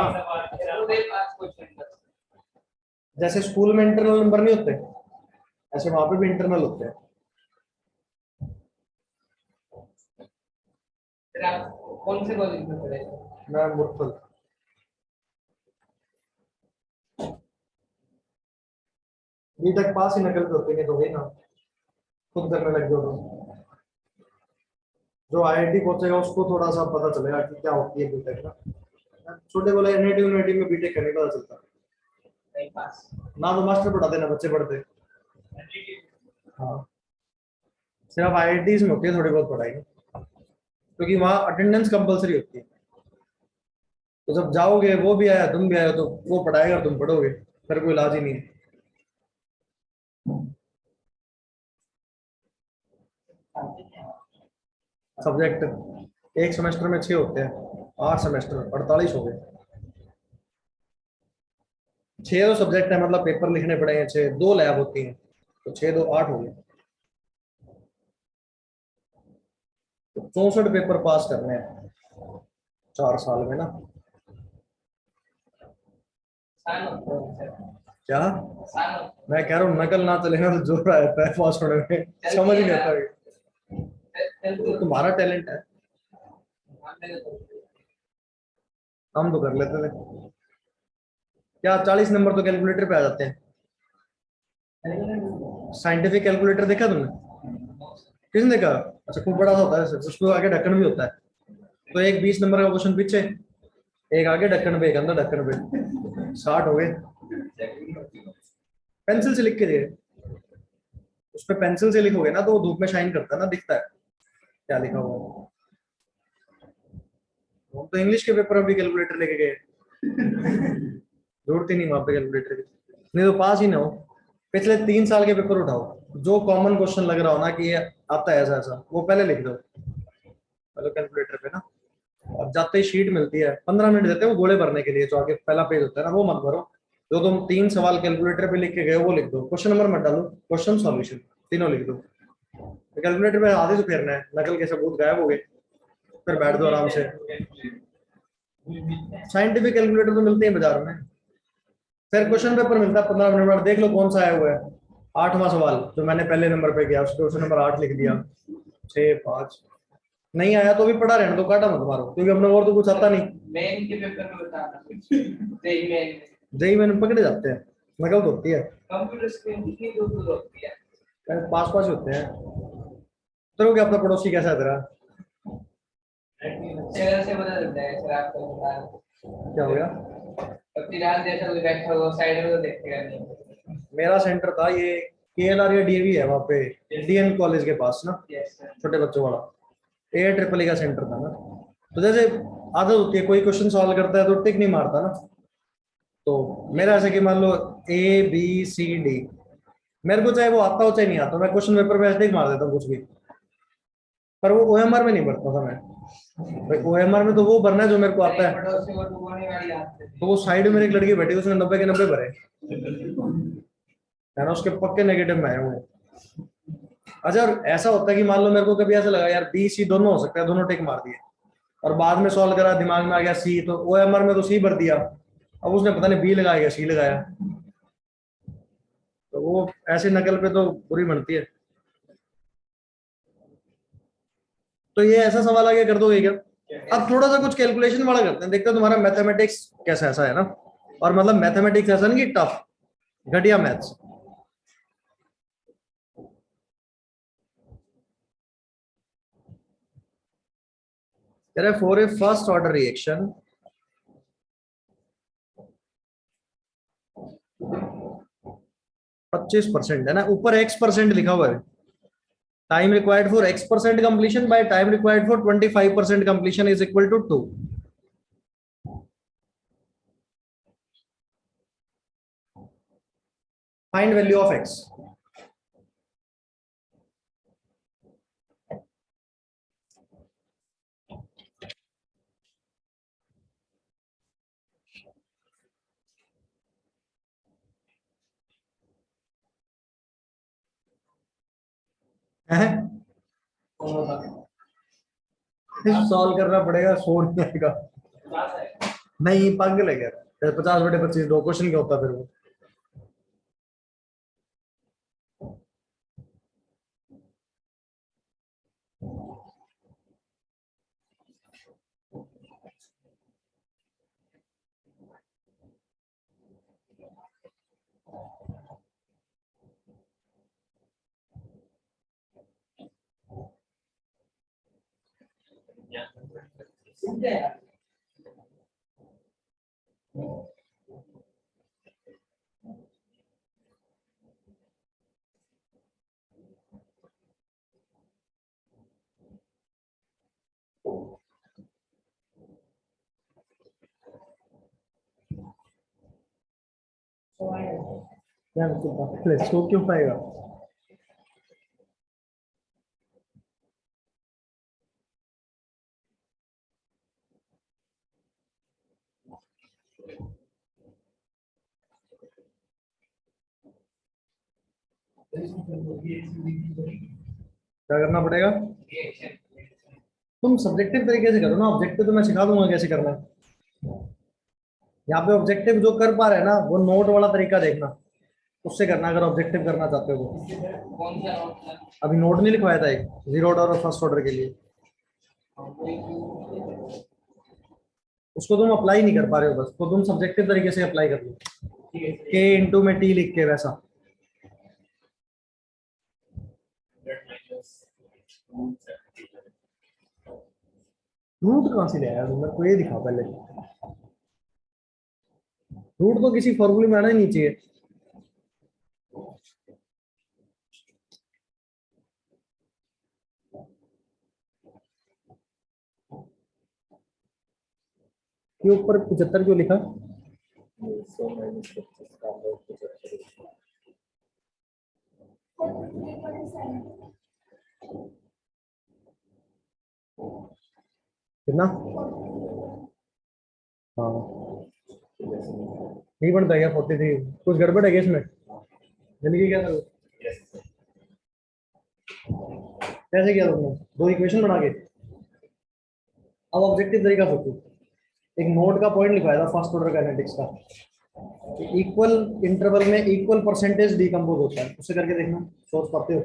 जैसे स्कूल में इंटरनल नंबर नहीं होते ऐसे वहां पे भी इंटरनल होते हैं। कौन से कॉलेज में पढ़े, मैं मुर्तल, बी तक पास ही नकल पे होते हैं तो वही ना, खुद करने लग जाओ तो जो आईआईटी पहुंचेगा उसको थोड़ा सा पता चलेगा कि क्या होती है बीटेक ना, छोटे वाले एनआईटी यूनिटी में बीटेक करने का पता चलता ना, तो मास्टर पढ़ाते ना बच्चे पढ़ते। हाँ सिर्फ आईआईटी में होती है थोड़ी बहुत पढ़ाई, क्योंकि वहाँ अटेंडेंस कंपलसरी होती है, तो जब जाओगे वो भी आया तुम भी आए तो वो पढ़ाएगा तुम पढ़ोगे, फिर कोई इलाज ही नहीं है। सब्जेक्ट एक सेमेस्टर में 6 होते हैं, 8 सेमेस्टर 48 हो गए। 6 तो सब्जेक्ट है, मतलब पेपर लिखने पड़ेंगे 6, 2 लैब होती हैं, तो 6 2 8 हो गए। तो 64 पेपर पास करने हैं 4 साल में ना। क्या मैं कह रहा हूँ, नकल ना चले ना तो जोर आता है पास होने में, समझ नहीं आता है। तो तुम्हारा टैलेंट है, हम तो कर लेते थे। क्या 40 नंबर तो कैलकुलेटर पे आ जाते हैं। साइंटिफिक कैलकुलेटर देखा तुमने? किसने देखा? अच्छा, खूब बड़ा सा होता है, उसको आगे ढक्कन भी होता है। तो एक 20 नंबर का क्वेश्चन पीछे, एक आगे ढक्कन पे, एक अंदर ढक्कन पे, 60 हो गए। पेंसिल से लिख के दिए, उस पे पेंसिल से लिखोगे ना तो वो धूप में शाइन करता है ना, दिखता है क्या लिखा हुआ है। हम तो इंग्लिश के पेपर में भी कैलकुलेटर लेके गए, जरूरत ही नहीं वहां पे कैलकुलेटर की, नहीं तो पास ही ना हो। पिछले 3 साल के पेपर उठाओ, जो कॉमन क्वेश्चन लग रहा हो ना कि ये आता है ऐसा ऐसा, वो पहले लिख दो पहले कैलकुलेटर पे ना। और जाते ही शीट मिलती है, 15 मिनट देते हैं वो गोले भरने के लिए, जो आगे पहला पेज होता है ना वो मत भरो। जो तुम 3 सवाल कैलकुलेटर पे लिख के गए वो लिख दो, क्वेश्चन नंबर मत डालो, क्वेश्चन सॉल्यूशन तीनों लिख दो। तो कैलकुलेटर पे आधे से फेरना है, नकल के सबूत गायब हो गए, फिर बैठ दो आराम से। साइंटिफिक कैलकुलेटर तो मिलते हैं बाजार में। फिर क्वेश्चन पेपर मिलता है 15 मिनट बाद, देख लो कौन सा आया हुआ है। 8वां सवाल जो मैंने पहले नंबर पे किया, उसके क्वेश्चन नंबर 8 लिख दिया, 6 5। नहीं आया तो भी पढ़ा रहने दो, काटा मत मारो, क्योंकि अपने और तो कुछ आता नहीं। मेन के पेपर में बताना जेई में पकड़े जाते हैं, नकल तो होती है। कंप्यूटर स्क्रीन कितनी दूर दूर होती है? पास पास होते हैं। तेरे क्या, अपना पड़ोसी कैसा है तेरा? चेहरे से पता चलता है सर आपको। क्या हो गया? अपनी रात जैसा कोई बैठा हो साइड में तो देखेगा नहीं। मेरा सेंटर था ये केएलआर या डीवी है वहाँ पे, इंडियन कॉलेज के पास ना, छोटे बच्चों वाला, AIEEE का सेंटर था ना। तो जैसे आदत होती है, कोई क्वेश्चन सॉल्व करता है तो टिक नहीं मारता ना। तो मेरा ऐसा कि मान लो ABCD, मेरे को चाहे वो आता हो चाहे नहीं आता, मैं क्वेश्चन पेपर पे ऐसे टिक मार देता हूँ कुछ भी। पर वो OMR में नहीं भरता था मैं भाई, OMR में तो वो भरना है जो मेरे को आता है। तो वो साइड में एक लड़की बैठी, उसने 90 के 90 भरे है ना, उसके पक्के नेगेटिव में आए हुए। अच्छा, और ऐसा होता है कि मान लो मेरे को कभी ऐसा लगा यार B C दोनों हो सकता है, दोनों टिक मार दिए, और बाद में सॉल्व करा दिमाग में आ गया C, तो OMR में तो C भर दिया, अब उसने पता नहीं B लगाया या C लगाया। तो वो ऐसे नकल पे तो बुरी बनती है। तो ये ऐसा सवाल आगे कर दोगे क्या? अब थोड़ा सा कुछ कैलकुलेशन वाला करते हैं, देखते हैं तुम्हारा मैथमेटिक्स कैसा ऐसा है ना। और मतलब मैथमेटिक्स ऐसा नहीं कि टफ, घटिया मैथ्स। कह रहे for a first order reaction 25% है ना, ऊपर X% लिखा हुआ है। Time required for X% completion by time required for 25% completion is equal to 2। Find value of X। Solve करना पड़ेगा, 100 नहीं आएगा। नहीं, पागल है क्या? 50/25 दो क्वेश्चन क्या होता फिर वो। यार सो क्यों पाएगा? क्या करना पड़ेगा? तुम सब्जेक्टिव तरीके से करो ना, ऑब्जेक्टिव तो मैं सिखा दूंगा कैसे करना है। यहाँ पे ऑब्जेक्टिव जो कर पा रहे हैं ना, वो नोट वाला तरीका देखना, उससे करना अगर ऑब्जेक्टिव करना चाहते हो तो। अभी नोट नहीं लिखवाया था एक जीरो ऑर्डर और फर्स्ट ऑर्डर के लिए, उसको तुम अप्लाई नहीं कर पा रहे हो, बस तो तुम सब्जेक्टिव तरीके से अप्लाई कर लो, के इंटू में टी लिख के वैसा। रूट कहाँ से ले आया मेरे को ये दिखा पहले। रूट तो किसी फॉर्मूले में आना ही नहीं चाहिए। के ऊपर 75 क्यों लिखा? कितना? हाँ नहीं बनता क्या 43? कुछ गड़बड़ है क्या इसमें? जिंदगी क्या था? कैसे किया तुमने दो इक्वेशन बना के? अब ऑब्जेक्टिव तरीका सोचो। एक नोट का पॉइंट लिखवाया था फर्स्ट ऑर्डर काइनेटिक्स का, इक्वल इंटरवल में इक्वल परसेंटेज डिकम्पोज होता है, उससे करके देखना सोच पाते हो।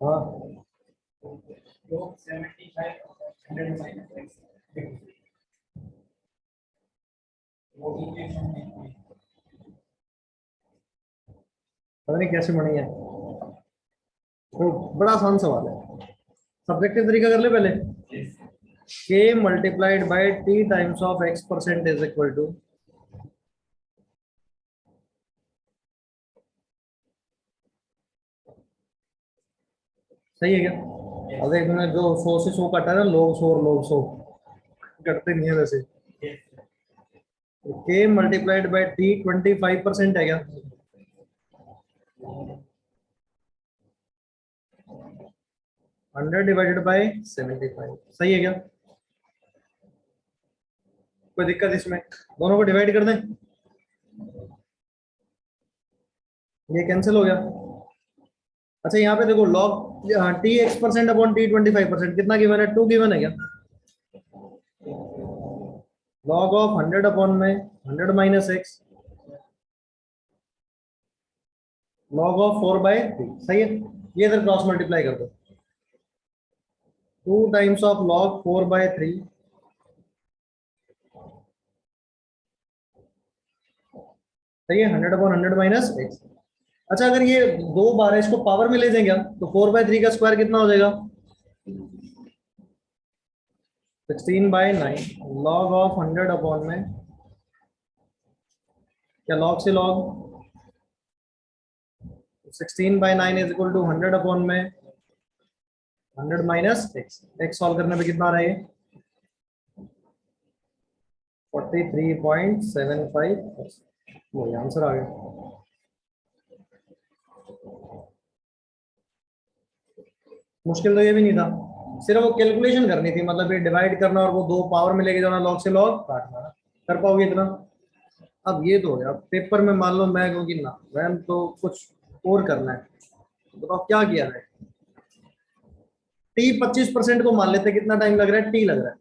हाँ पता नहीं कैसे बनी है, तो बड़ा आसान सवाल है। सब्जेक्टिव तरीका कर ले पहले। K multiplied by t times of x percent is equal to, सही है क्या? अब देख मैंने जो 100 से 100 काटा है ना, लोग 100 कटते नहीं है वैसे। के मल्टीप्लाइड बाय टी 25% है क्या? 100 डिवाइडेड बाय 75, सही है क्या? कोई दिक्कत इसमें? दोनों को डिवाइड कर दें, ये कैंसिल हो गया। अच्छा यहाँ पे देखो log T x percent upon T 25% कितना गिवन है? 2 गिवन है क्या? लॉग ऑफ 100 अपॉन में 100 माइनस एक्स, लॉग ऑफ 4/3, सही है। ये इधर क्रॉस मल्टीप्लाई कर दो, 2 टाइम्स ऑफ लॉग 4/3, सही है। 100 अपॉन 100 माइनस एक्स। अच्छा अगर ये दो बार है, इसको पावर में ले देंगे हम, तो 4/3 का स्क्वायर कितना हो जाएगा? 16/9 लॉग ऑफ 100 अपॉन में क्या लॉग से log 16/9 is equal to 100 upon में 100 माइनस एक्स सॉल्व करने पे कितना आ रहा है 43.75। वही आंसर आ गया। मुश्किल तो ये भी नहीं था, सिर्फ वो कैलकुलेशन करनी थी, मतलब ये डिवाइड करना और वो दो पावर में लेके जाना, लॉग से लॉग काटना। कर पाओगे इतना? अब ये तो हो गया। पेपर में मान लो मैं कहूँ कि ना मैम तो कुछ और करना है, बताओ क्या किया है। टी 25% को मान लेते हैं, कितना टाइम लग रहा है? टी लग रहा है।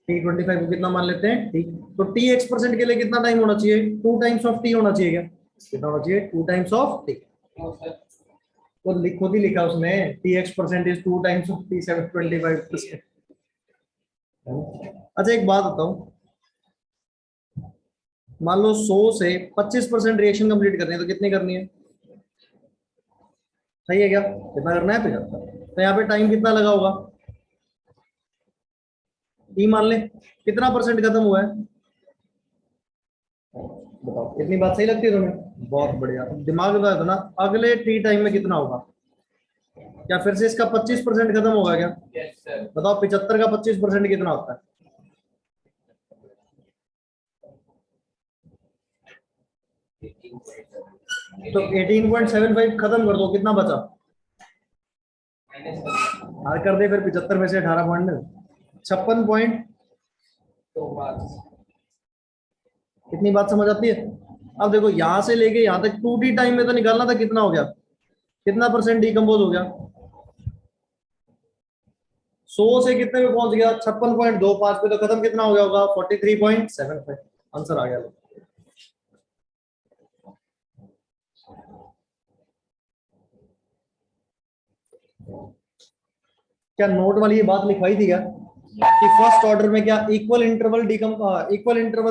टी 25 को कितना मान लेते हैं? टी। तो टी x% के लिए कितना टाइम होना चाहिए? 2 टाइम्स ऑफ टी होना चाहिए। क्या कितना होना चाहिए? 2 टाइम्स ऑफ टी। वो खुद ही लिखा उसने, T x% is 2 times of T 725%। अच्छा एक बात बताओ, मान लो 100 से 25% रिएक्शन कंप्लीट करनी है तो कितनी करनी है? सही है क्या? कितना करना है? 75। तो यहाँ पे टाइम कितना लगा होगा? टी मान ले। कितना परसेंट खत्म हुआ है? बताओ, इतनी बात सही लगती है तुम्हें? बहुत बढ़िया। दिमाग लगा दो ना, अगले टी टाइम में कितना होगा? क्या फिर से इसका 25% खत्म होगा क्या? बताओ 75 का 25% कितना होता है? तो 18.75 खत्म कर दो, कितना बचा? हाँ कर दे फिर, 75 में से 18 पॉइंट 56 पॉइंट। कितनी बात समझ आती है? अब देखो यहां से लेके यहां तक 2t टाइम में तो निकालना था, कितना हो गया? कितना परसेंट डिकम्पोज हो गया? 100 से कितने पे पहुंच गया? 56.25 पे। तो खत्म कितना हो गया होगा? 43.75। आंसर आ गया। क्या नोट वाली ये बात लिखवाई थी क्या कि फर्स्ट ऑर्डर में क्या इक्वल इंटरवल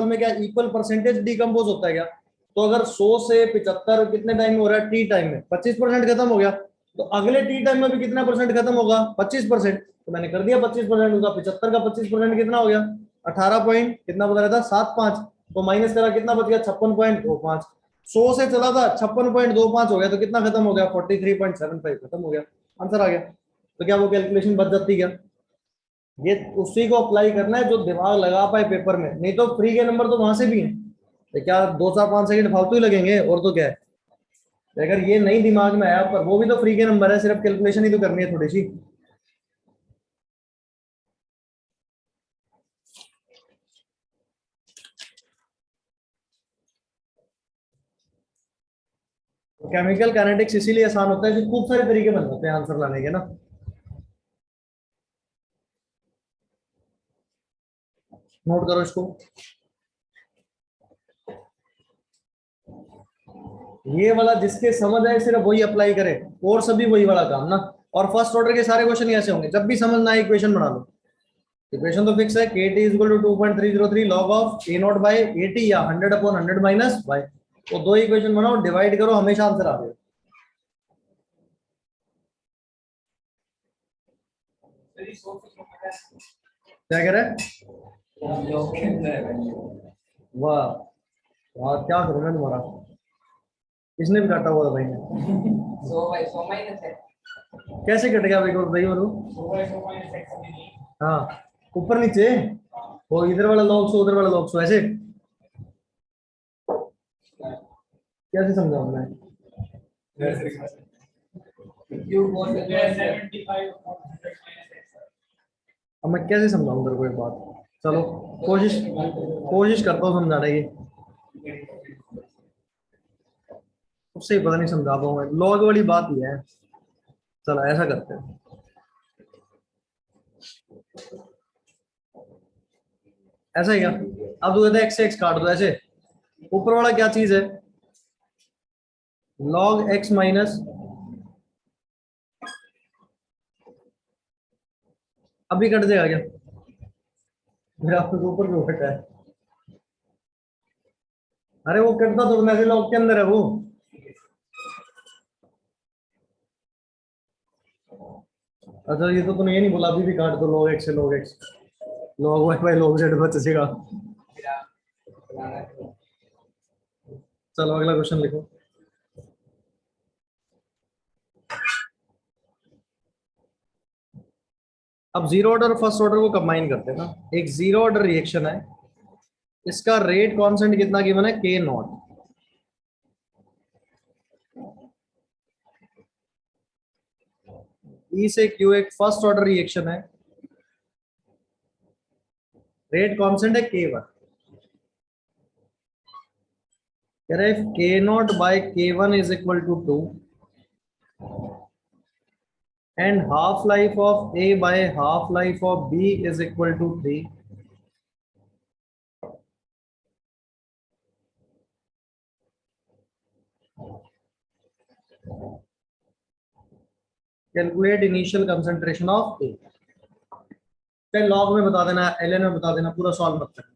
में क्या इक्वल परसेंटेज डिकम्पोज होता है क्या? तो अगर 100 से 75 कितने टाइम में हो रहा है? टी टाइम में 25% खत्म हो गया, तो अगले टी टाइम में भी कितना परसेंट खत्म होगा? 25%। तो मैंने कर दिया 25% होगा। 75 का 25% कितना हो गया? 18 पॉइंट कितना बता रहा था? 75। तो माइनस करा, कितना बच गया? 56.25। 100 से चला था, 56.25 हो गया, तो कितना खत्म हो गया? 43.75 खत्म हो गया। आंसर आ गया। तो क्या वो कैलकुलेशन बच जाती क्या? ये उसी को अप्लाई करना है जो दिमाग लगा पाए पेपर में, नहीं तो फ्री के नंबर तो वहां से भी हैं। तो क्या 2 4 5 सेकंड फालतू ही लगेंगे, और तो क्या है। अगर ये नहीं दिमाग में आया, पर वो भी तो फ्री के नंबर है, सिर्फ कैलकुलेशन ही तो करनी है थोड़ी सी। केमिकल काइनेटिक्स इसीलिए आसान होता है कि खूब सारे तरीके बन जाते हैं आंसर लाने के ना। नोट करो इसको। ये वाला जिसके समझ आए सिर्फ वही अप्लाई करे, और सभी वही वाला काम ना। और फर्स्ट ऑर्डर के सारे क्वेश्चन ऐसे होंगे, जब भी समझ ना आए इक्वेशन बना लो। इक्वेशन तो फिक्स है, K T is equal to 2.303 log of A naught by A T, या 100 अपॉन 100 माइनस बाई। तो दो इक्वेशन बनाओ, डिवाइड करो, हमेशा आंसर आ जाएगा। क्या कह रहे हैं? वाह वाह, क्या करूं मैं तुम्हारा। किसने भी काटा हुआ था भाई ने? कैसे कट गया भाई को भाई बोलो। हाँ, ऊपर नीचे, वो इधर वाला लॉग सो उधर वाला लॉग सो, ऐसे कैसे समझाऊं मैं? अब मैं कैसे समझाऊं तेरे को एक बात? चलो, कोशिश कोशिश करता हूँ समझाने की। उससे ही पता नहीं समझा पाऊंगा, लॉग वाली बात ही है। चलो ऐसा करते हैं, ऐसा ही क्या? अब तो कहते हैं एक्स से एक्स काट दो ऐसे। ऊपर वाला क्या चीज है? लॉग एक्स माइनस, अभी कट जाएगा क्या? मेरा आपके ऊपर क्यों कटा है? अरे वो कटता तो मैंने लॉग के अंदर है वो। अच्छा ये तो तूने ये नहीं बोला अभी भी काट दो लॉग एक्स से log x. log y by log z बचेगा। चलो अगला क्वेश्चन लिखो। अब जीरो ऑर्डर फर्स्ट ऑर्डर को कंबाइन करते हैं ना। एक जीरो ऑर्डर रिएक्शन है, इसका रेट कांस्टेंट कितना गिवन है, के नॉट। ई से क्यू एक फर्स्ट ऑर्डर रिएक्शन है, रेट कांस्टेंट है के वन। कह रहे K naught by K one is equal to 2 and half life of A by half life of B is equal to 3. Calculate initial concentration of A. चाहे log में बता देना, LN में बता देना, पूरा सॉल्व मत करना।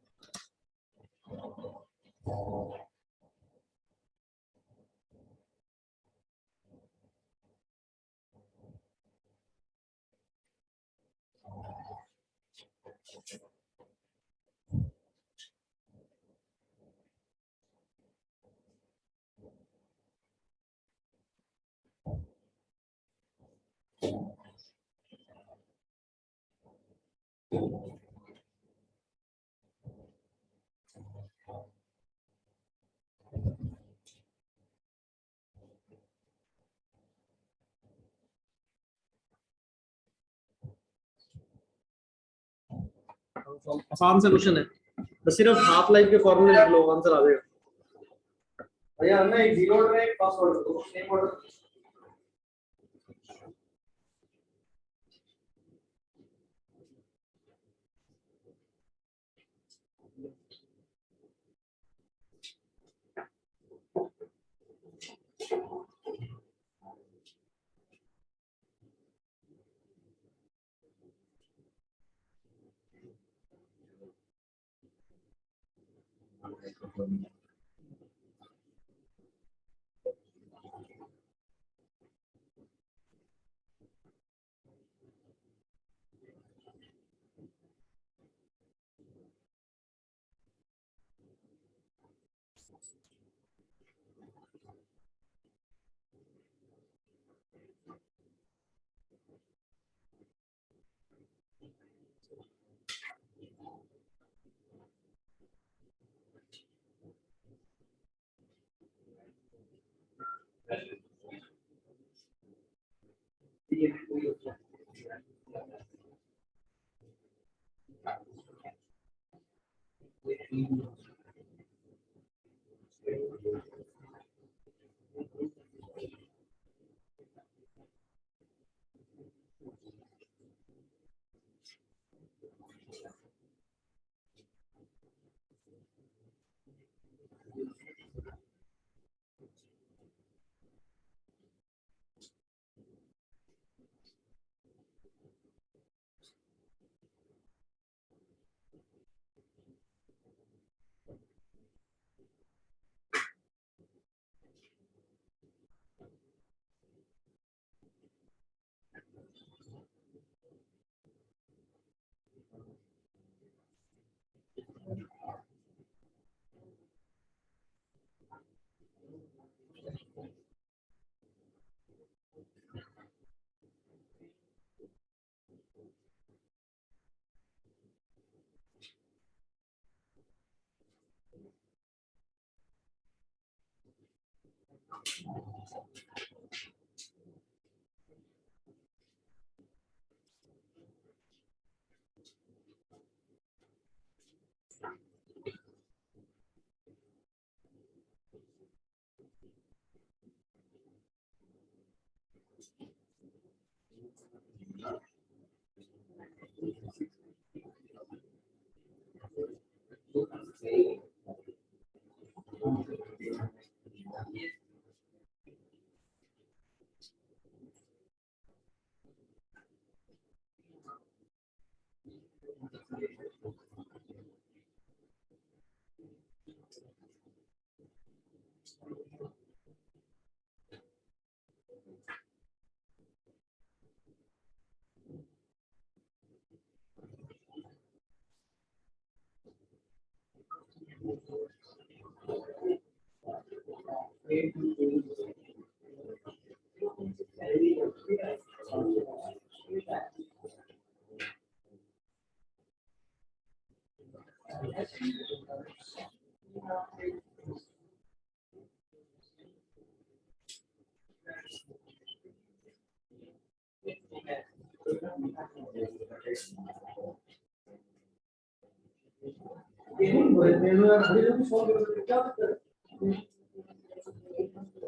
आसान सा क्वेश्चन है, बस सिर्फ हाफ लाइफ के फॉर्मूले लिख लो, आंसर आ जाएगा। भैया हमने एक जीरो ऑर्डर है, एक फर्स्ट ऑर्डर, दो सेम ऑर्डर।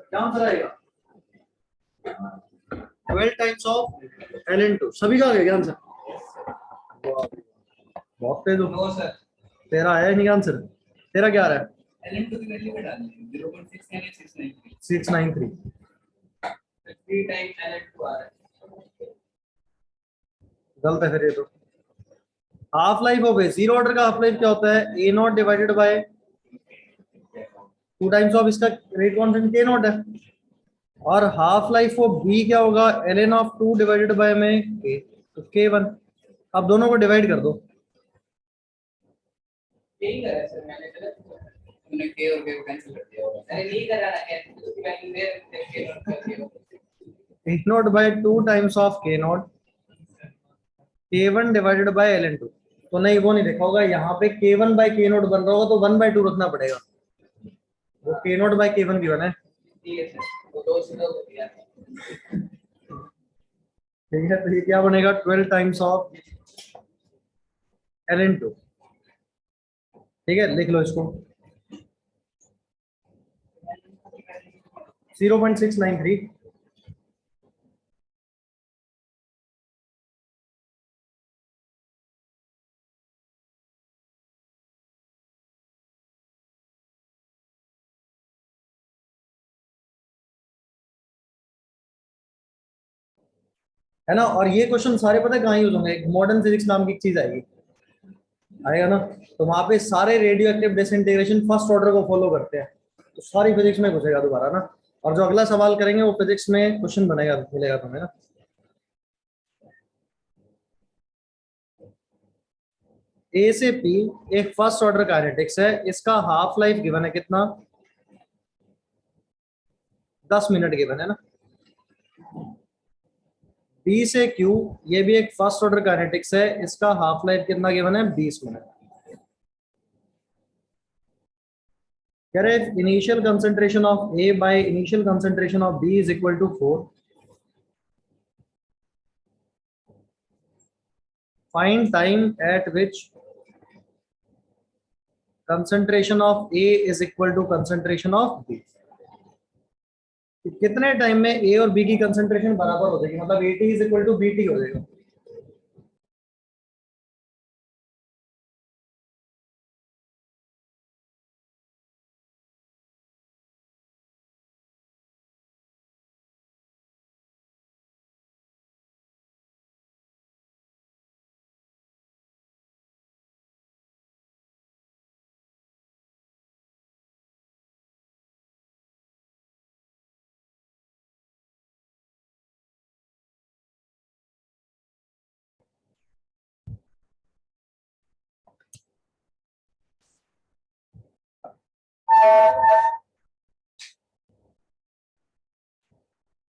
क्या आंसर आएगा? 12 टाइम्स ऑफ ln2। सभी का आ गया आंसर? बहुत तेज हो। नो सर, तेरा आया नहीं आंसर। तेरा क्या आ रहा है? ln2 की वैल्यू क्या डालनी है? 0.693 3 टाइम ln2 आ रहा है। गलत है फिर ये तो। Half life of A, zero order का हाफ लाइफ क्या होता है? A naught divided by 2 times of इसका रेट कांस्टेंट के नॉट है। और हाफ लाइफ ऑफ बी क्या होगा? ln ऑफ 2 डिवाइडेड बाय में के, तो k1। अब दोनों को डिवाइड कर दो। यही करा सर मैंने, गलत तुमने के और के को कैंसिल कर दिया होगा। अरे नहीं करा ना, कैंसिल उसकी वैल्यू दे के नॉट कर दिया। k naught by 2 times of k naught, k1 divided by ln2। तो नहीं, वो नहीं देखा होगा यहाँ पे k1 बाय k नॉट बन रहा होगा, तो 1/2 रखना पड़ेगा। वो k नॉट बाय k1 भी बना है। ठीक है सर, वो दो से दो हो गया। ठीक है, तो ये क्या बनेगा? 12 टाइम्स ऑफ ln2। ठीक है, लिख लो इसको। 0.693। है ना? और ये क्वेश्चन सारे पता है कहाँ यूज होंगे? मॉडर्न फिजिक्स नाम की एक चीज आएगी, आएगा ना, तो वहां पे सारे radio active disintegration first order को फॉलो करते हैं, तो सारी फिजिक्स में घुसेगा दोबारा ना। और जो अगला सवाल करेंगे वो फिजिक्स में क्वेश्चन बनेगा, मिलेगा तुम्हें ना। ए से पी एक फर्स्ट ऑर्डर काइनेटिक्स है, इसका हाफ लाइफ गिवन है कितना? 10 मिनट गिवन है ना। बी से क्यू, ये भी एक फर्स्ट ऑर्डर काइनेटिक्स है, इसका हाफ लाइफ कितना गिवन है? 20 मिनट। कह रहे initial concentration of A by initial concentration of B is equal to 4। Find time at which concentration of A is equal to concentration of B. कितने time में A और B की concentration बराबर हो जाएगी, मतलब A T is equal to B T हो जाएगा।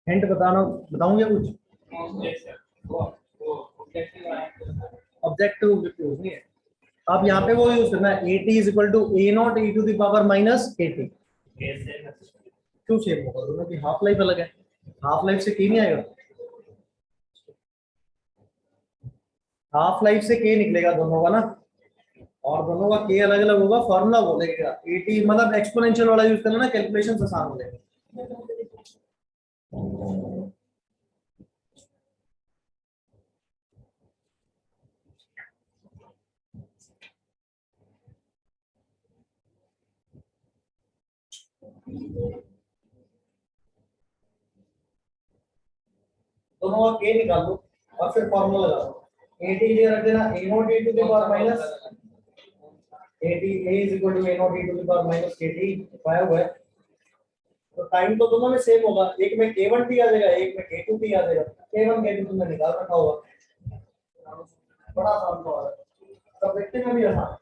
हिंट बताना, बताऊंगे कुछ? ऑब्जेक्टिव यूज नहीं है। आप यहाँ पे वो यूज करना है, eighty is equal to A naught E to the power minus A T. क्यों सेम होगा? दोनों की हाफ लाइफ अलग है, हाफ लाइफ से के नहीं आएगा, हाफ लाइफ से के निकलेगा दोनों का ना, और दोनों का के अलग अलग होगा, फॉर्मूला बोलेगा एटी, मतलब एक्सपोनेंशियल वाला यूज करना ना, कैलकुलेशन आसान हो जाएगा। दोनों का के निकाल लो और फिर फॉर्मूला लगा लो। एटी ये रख देना, A naught E to the power minus A T, A is equal to A naught E to the power minus K T पाया हुआ है। तो टाइम तो दोनों में सेम होगा, एक में k1 टी आ जाएगा, एक में k2 टी आ जाएगा। k1 k2 तुमने निकाल रखा होगा, बड़ा आसान सवाल है, सब्जेक्टिव में भी आसान।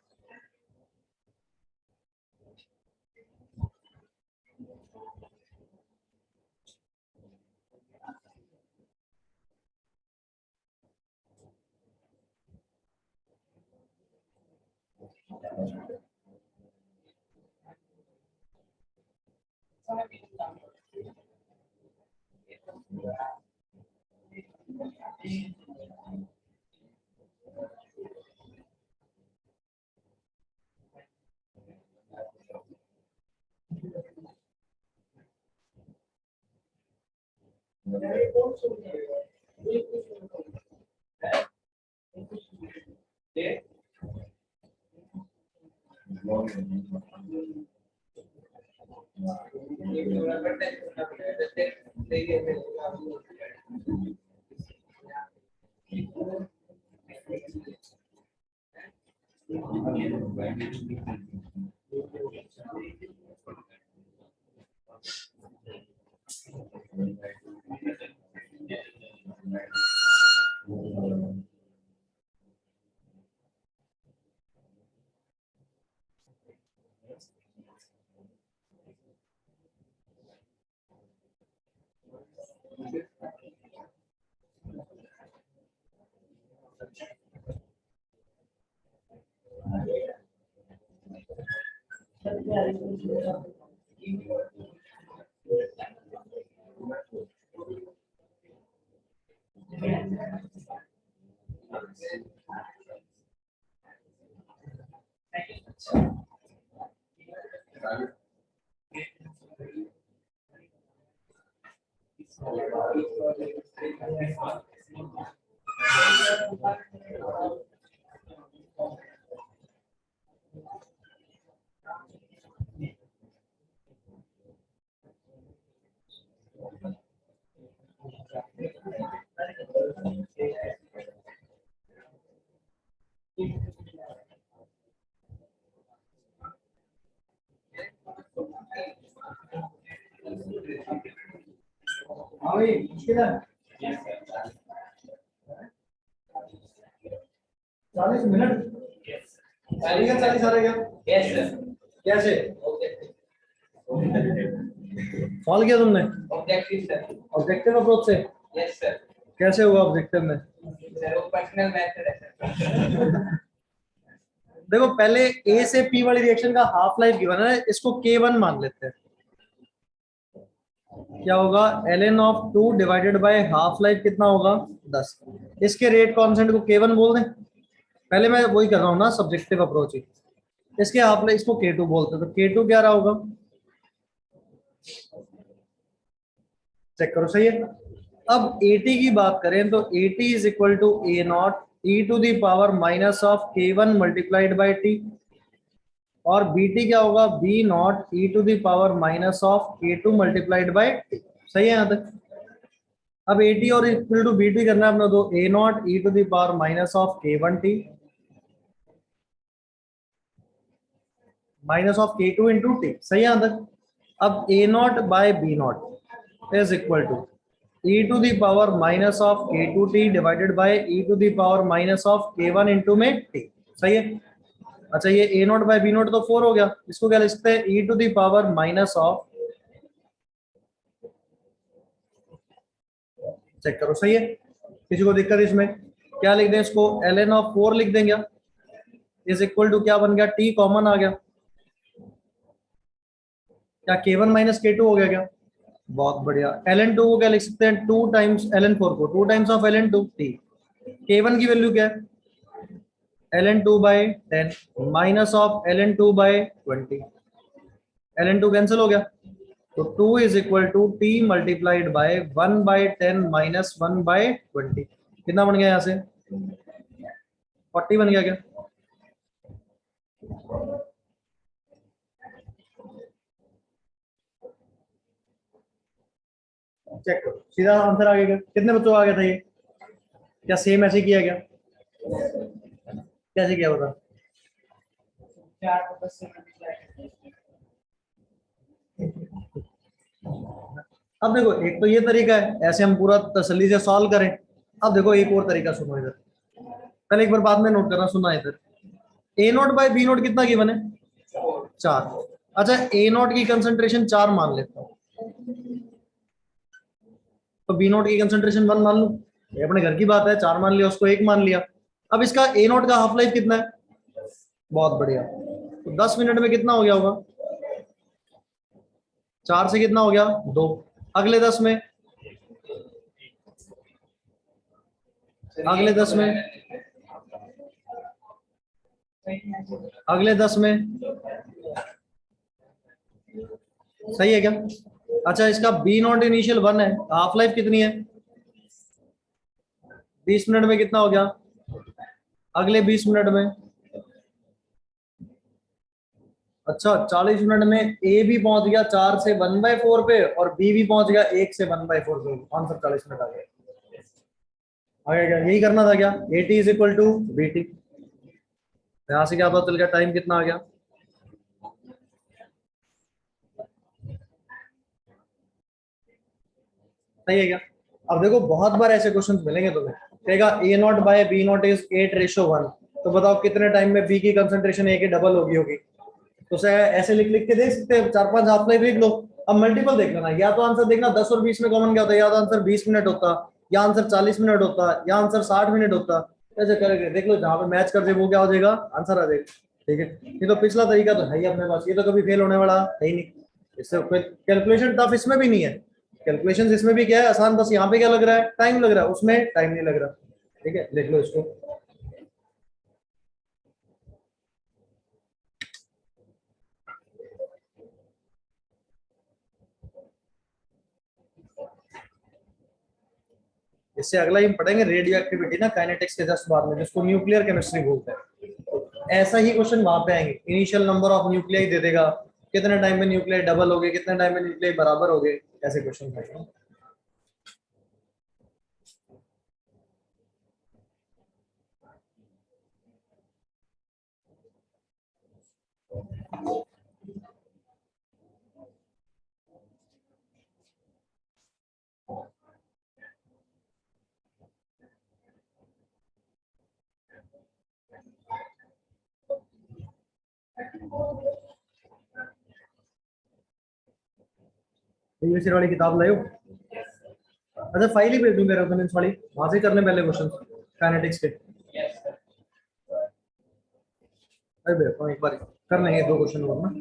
मुश्किल है 40 मिनट 40 आ रहा क्या? कैसे सॉल्व किया तुमने? Objective sir. ऑब्जेक्टिव अप्रोच से? Yes sir. कैसे हुआ ऑब्जेक्टिव में? सर वो पर्सनल मेथड है सर। देखो पहले ए से पी वाली रिएक्शन का हाफ लाइफ गिवन है, इसको K1 मान लेते हैं। क्या होगा? ln of 2 divided by half life कितना होगा? 10। इसके रेट कांस्टेंट को K1 बोल दें। पहले मैं वही कर रहा हूँ ना, सब्जेक्टिव अप्रोच ही। इसके हाफ लाइफ इसको K2 बोलते हैं, तो K2 क्या रहा होगा? चेक करो सही है। अब AT की बात करें तो AT is equal to A naught e to the power minus of K1 multiplied by T, और BT क्या होगा? B naught e to the power minus of K2 multiplied by T। सही है यहाँ तक? अब AT और इक्वल टू BT करना है अपना, तो A naught e to the power minus of K1T minus of K2 into T। सही है यहाँ तक? अब A naught by B naught is equal to e to the power minus of K2T divided by e to the power minus of K1 into में T। सही है? अच्छा ये A naught by B naught तो 4 हो गया, इसको क्या लिख सकते हैं? e to the power minus of, check करो सही है? किसी को दिक्कत इसमें? क्या लिख दें इसको? ln ऑफ 4 लिख देंगे, इज इक्वल टू क्या बन गया? T कॉमन आ गया, क्या K1 माइनस K2 हो गया क्या? बहुत बढ़िया। ln2 को क्या लिख सकते हैं? 2 टाइम्स ln4 को 2 times of ln2 T। K1 की वैल्यू क्या है? ln2 by 10 minus of ln2 by 20। ln2 cancel हो गया, तो 2 is equal to T multiplied by 1 by 10 minus 1 by 20। कितना बन गया यहाँ से? 40 बन गया क्या? चेक करो, सीधा आंसर आ गया। कितने बच्चों आ गया था ये? क्या सेम ऐसे किया गया? कैसे किया बता? 4 को 10 से अब देखो एक तो ये तरीका है, ऐसे हम पूरा तसल्ली से सॉल्व करें। अब देखो एक और तरीका सुनो इधर, पहले एक बार बाद में नोट करना, सुना इधर। A naught by B naught कितना गिवन है? 4। अच्छा A नोट की कंसंट्रेशन 4 मान लेता हूँ, तो B नोट की कंसंट्रेशन 1 मान लूं। ये अपने घर की बात है, 4 मान लिया, उसको 1 मान लिया। अब इसका A नोट का हाफ लाइफ कितना है? बहुत बढ़िया, तो 10 मिनट में कितना हो गया होगा? 4 से कितना हो गया 2। अगले 10 में, अगले 10 में, अगले 10 में, सही है क्या? अच्छा, इसका बी नॉट इनिशियल 1 है, हाफ लाइफ कितनी है? 20 मिनट में कितना हो गया? अगले 20 मिनट में, अच्छा 40 मिनट में ए भी पहुंच गया 4 से 1/4 पे, और बी भी पहुंच गया 1 से 1/4 पे। आंसर 40 मिनट आ गया। आगे क्या यही करना था क्या? A T is equal to B T. यहां से क्या पता चल गया? टाइम कितना आ गया? सही है क्या? अब देखो बहुत बार ऐसे क्वेश्चंस मिलेंगे तुम्हें, कहेगा A naught by B naught is 8:1, तो बताओ कितने टाइम में बी की कंसंट्रेशन ए के डबल होगी। तो उसे ऐसे लिख लिख के दे सकते हैं, 4-5 हाफ लाइफ लिख लो। अब मल्टीपल देख लेना, या तो आंसर देखना 10 और 20 में कॉमन क्या होता है, या तो आंसर 20 मिनट होता, या आंसर 40 मिनट होता, या आंसर 60 मिनट होता। ऐसे करके देख लो, जहां पे मैच कर दे वो क्या हो जाएगा, आंसर आ जाएगा। ठीक है, ये तो पिछला तरीका तो है ही अपने पास, ये तो कभी फेल होने वाला है ही नहीं। इससे कैलकुलेशन टफ इसमें भी नहीं है, कैलकुलेशन इसमें भी क्या है आसान, बस यहाँ पे क्या लग रहा है, टाइम लग रहा है, उसमें टाइम नहीं लग रहा। ठीक है, लिख लो इसको। इससे अगला ही पढ़ेंगे रेडियो एक्टिविटी ना, काइनेटिक्स के जस्ट बाद में, जिसको न्यूक्लियर केमिस्ट्री बोलते हैं। ऐसा ही क्वेश्चन वहां पे आएंगे, इनिशियल नंबर ऑफ न्यूक्लियाई दे देगा, कितने टाइम में न्यूक्लियाई डबल हो गए, कितने टाइम में न्यूक्लियाई बराबर हो गए, ऐसे क्वेश्चन आएंगे। यूनिवर्सिटी वाली किताब लाओ। अच्छा, फाइल ही भेज दूंगा रेफरेंस वाली, वहां से करने पहले क्वेश्चन काइनेटिक्स के। अरे देखो एक बार कर लेंगे 2 क्वेश्चन और ना।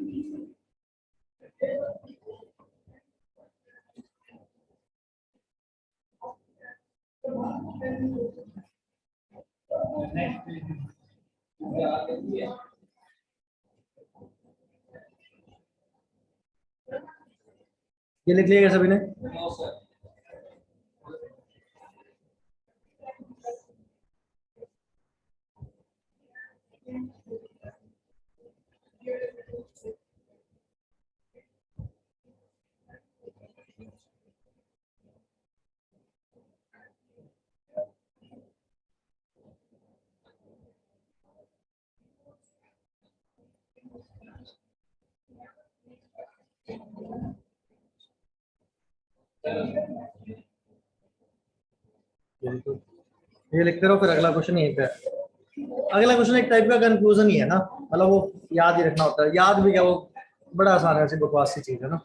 ये लिख लिया सभी ने? ये लिखते रहो, फिर अगला क्वेश्चन यहीं पे है। अगला क्वेश्चन एक टाइप का कंक्लूजन ही है ना, मतलब वो याद ही रखना होता है, याद भी क्या वो बड़ा आसान है, ऐसी बकवास सी चीज है ना।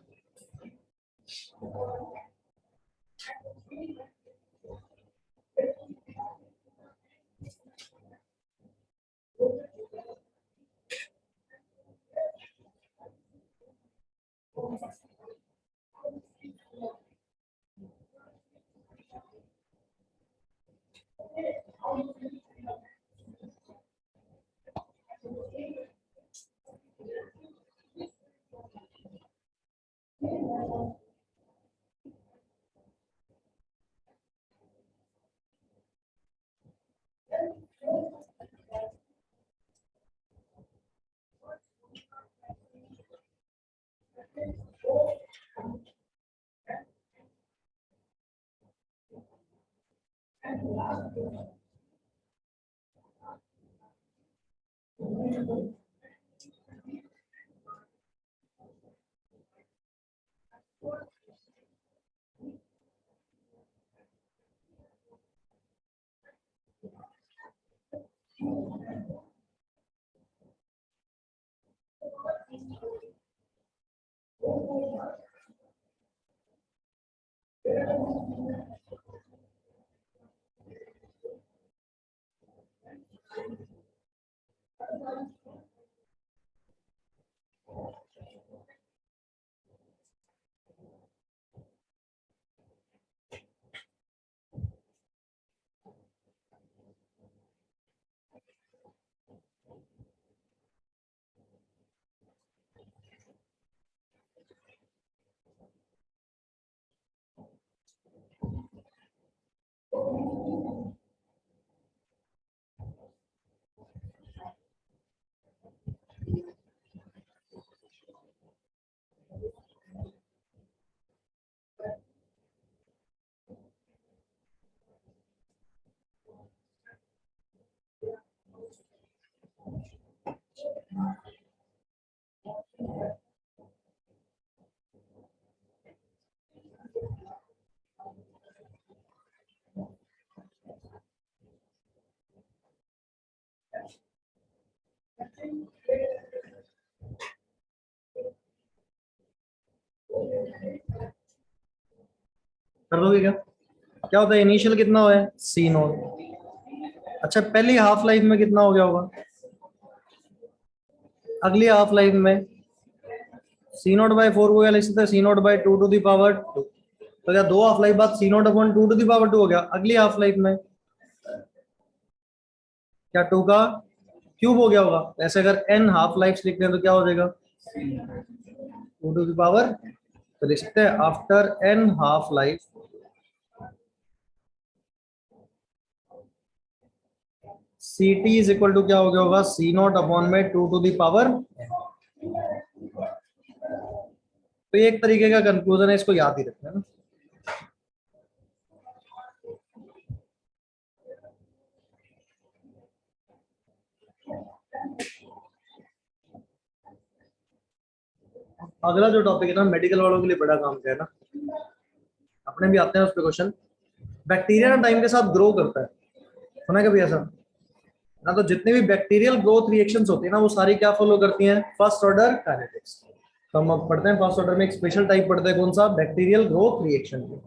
कर दोगे क्या? क्या होता है इनिशियल कितना हुआ है सी नॉट। अच्छा पहली हाफ लाइफ में कितना हो गया होगा, अगली हाफ लाइफ में सी नॉट बाई 4 को क्या लिख सकते हैं C naught by 2 to the power 2। तो क्या दो हाफ लाइफ बाद C naught upon 2 to the power 2 हो गया। अगली हाफ लाइफ में क्या 2 का क्यूब हो गया होगा। ऐसे अगर n हाफ लाइफ लिखते हैं तो क्या हो जाएगा 2 टू दी पावर, तो लिख सकते हैं after n half life C T is equal to क्या हो गया होगा सी नॉट अपॉन में 2 टू दी पावर। तो ये एक तरीके का कंक्लूजन है, इसको याद ही रखना है ना। अगला जो टॉपिक है ना मेडिकल वालों के लिए बड़ा काम का है ना, अपने भी आते हैं उस पर क्वेश्चन। बैक्टीरिया ना टाइम के साथ ग्रो करता है, सुना है कभी ऐसा ना। तो जितने भी बैक्टीरियल ग्रोथ रिएक्शंस होती है ना वो सारी क्या फॉलो करती हैं फर्स्ट ऑर्डर काइनेटिक्स। तो हम अब पढ़ते हैं फर्स्ट ऑर्डर में एक स्पेशल टाइप पढ़ते हैं, कौन सा, बैक्टीरियल ग्रोथ रिएक्शन की।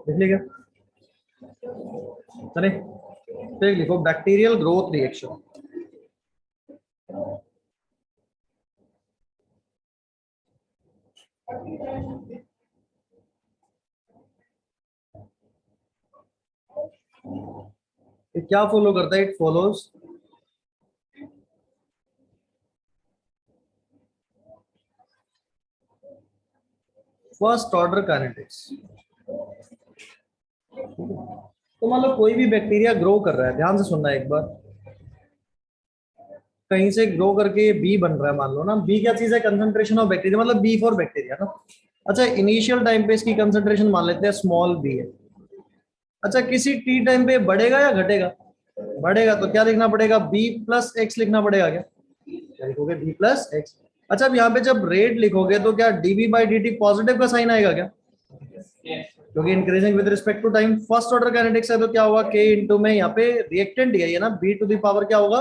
देख लिया चले, तो एक लिखो बैक्टीरियल ग्रोथ रिएक्शन। ये क्या फॉलो करता है, it follows first order kinetics. तो मान लो कोई भी बैक्टीरिया ग्रो कर रहा है, ध्यान से सुनना एक बार, कहीं से ग्रो करके बी बन रहा है, मान लो ना बी क्या चीज है, कंसंट्रेशन ऑफ बैक्टीरिया, मतलब बी फॉर बैक्टीरिया ना। अच्छा इनिशियल टाइम पे इसकी कंसंट्रेशन मान लेते हैं स्मॉल बी है। अच्छा किसी टी टाइम पे बढ़ेगा या घटेगा, बढ़ेगा, तो क्या लिखना पड़ेगा बी प्लस एक्स लिखना पड़ेगा। क्या लिखोगे बी प्लस एक्स। अच्छा अब यहाँ पे जब रेट लिखोगे तो क्या D B by D T positive का साइन आएगा क्या, क्योंकि increasing with respect to time first order kinetics है। तो क्या होगा के इंटू में यहाँ पे रिएक्टेंट दिया है ना बी टू दी पावर क्या होगा,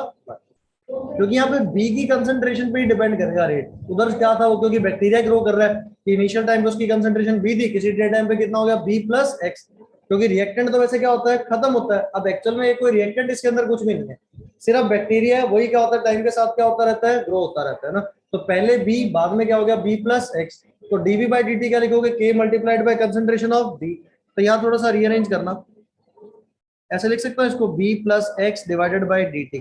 क्योंकि यहाँ पे बी की कंसंट्रेशन पे ही डिपेंड करेगा रेट। उधर क्या था वो, क्योंकि बैक्टीरिया ग्रो कर रहा है कि इनिशियल टाइम पे उसकी कंसंट्रेशन बी थी, किसी टाइम पे कितना हो गया बी प्लस एक्स, क्योंकि रिएक्टेंट तो वैसे क्या होता है खत्म होता है। अब एक्चुअल में कोई रिएक्टेंट इसके अंदर कुछ भी नहीं है, सिर्फ बैक्टीरिया है, वही क्या होता है टाइम के साथ क्या होता रहता है, ग्रो होता रहता है ना। तो पहले बी बाद में क्या हो गया बी प्लस एक्स, तो डीबी बाई डी टी क्या लिखोगे K multiplied by concentration of B. तो यहाँ थोड़ा सा रीअरेंज करना, ऐसे लिख सकता हूँ इसको B plus X divided by D T.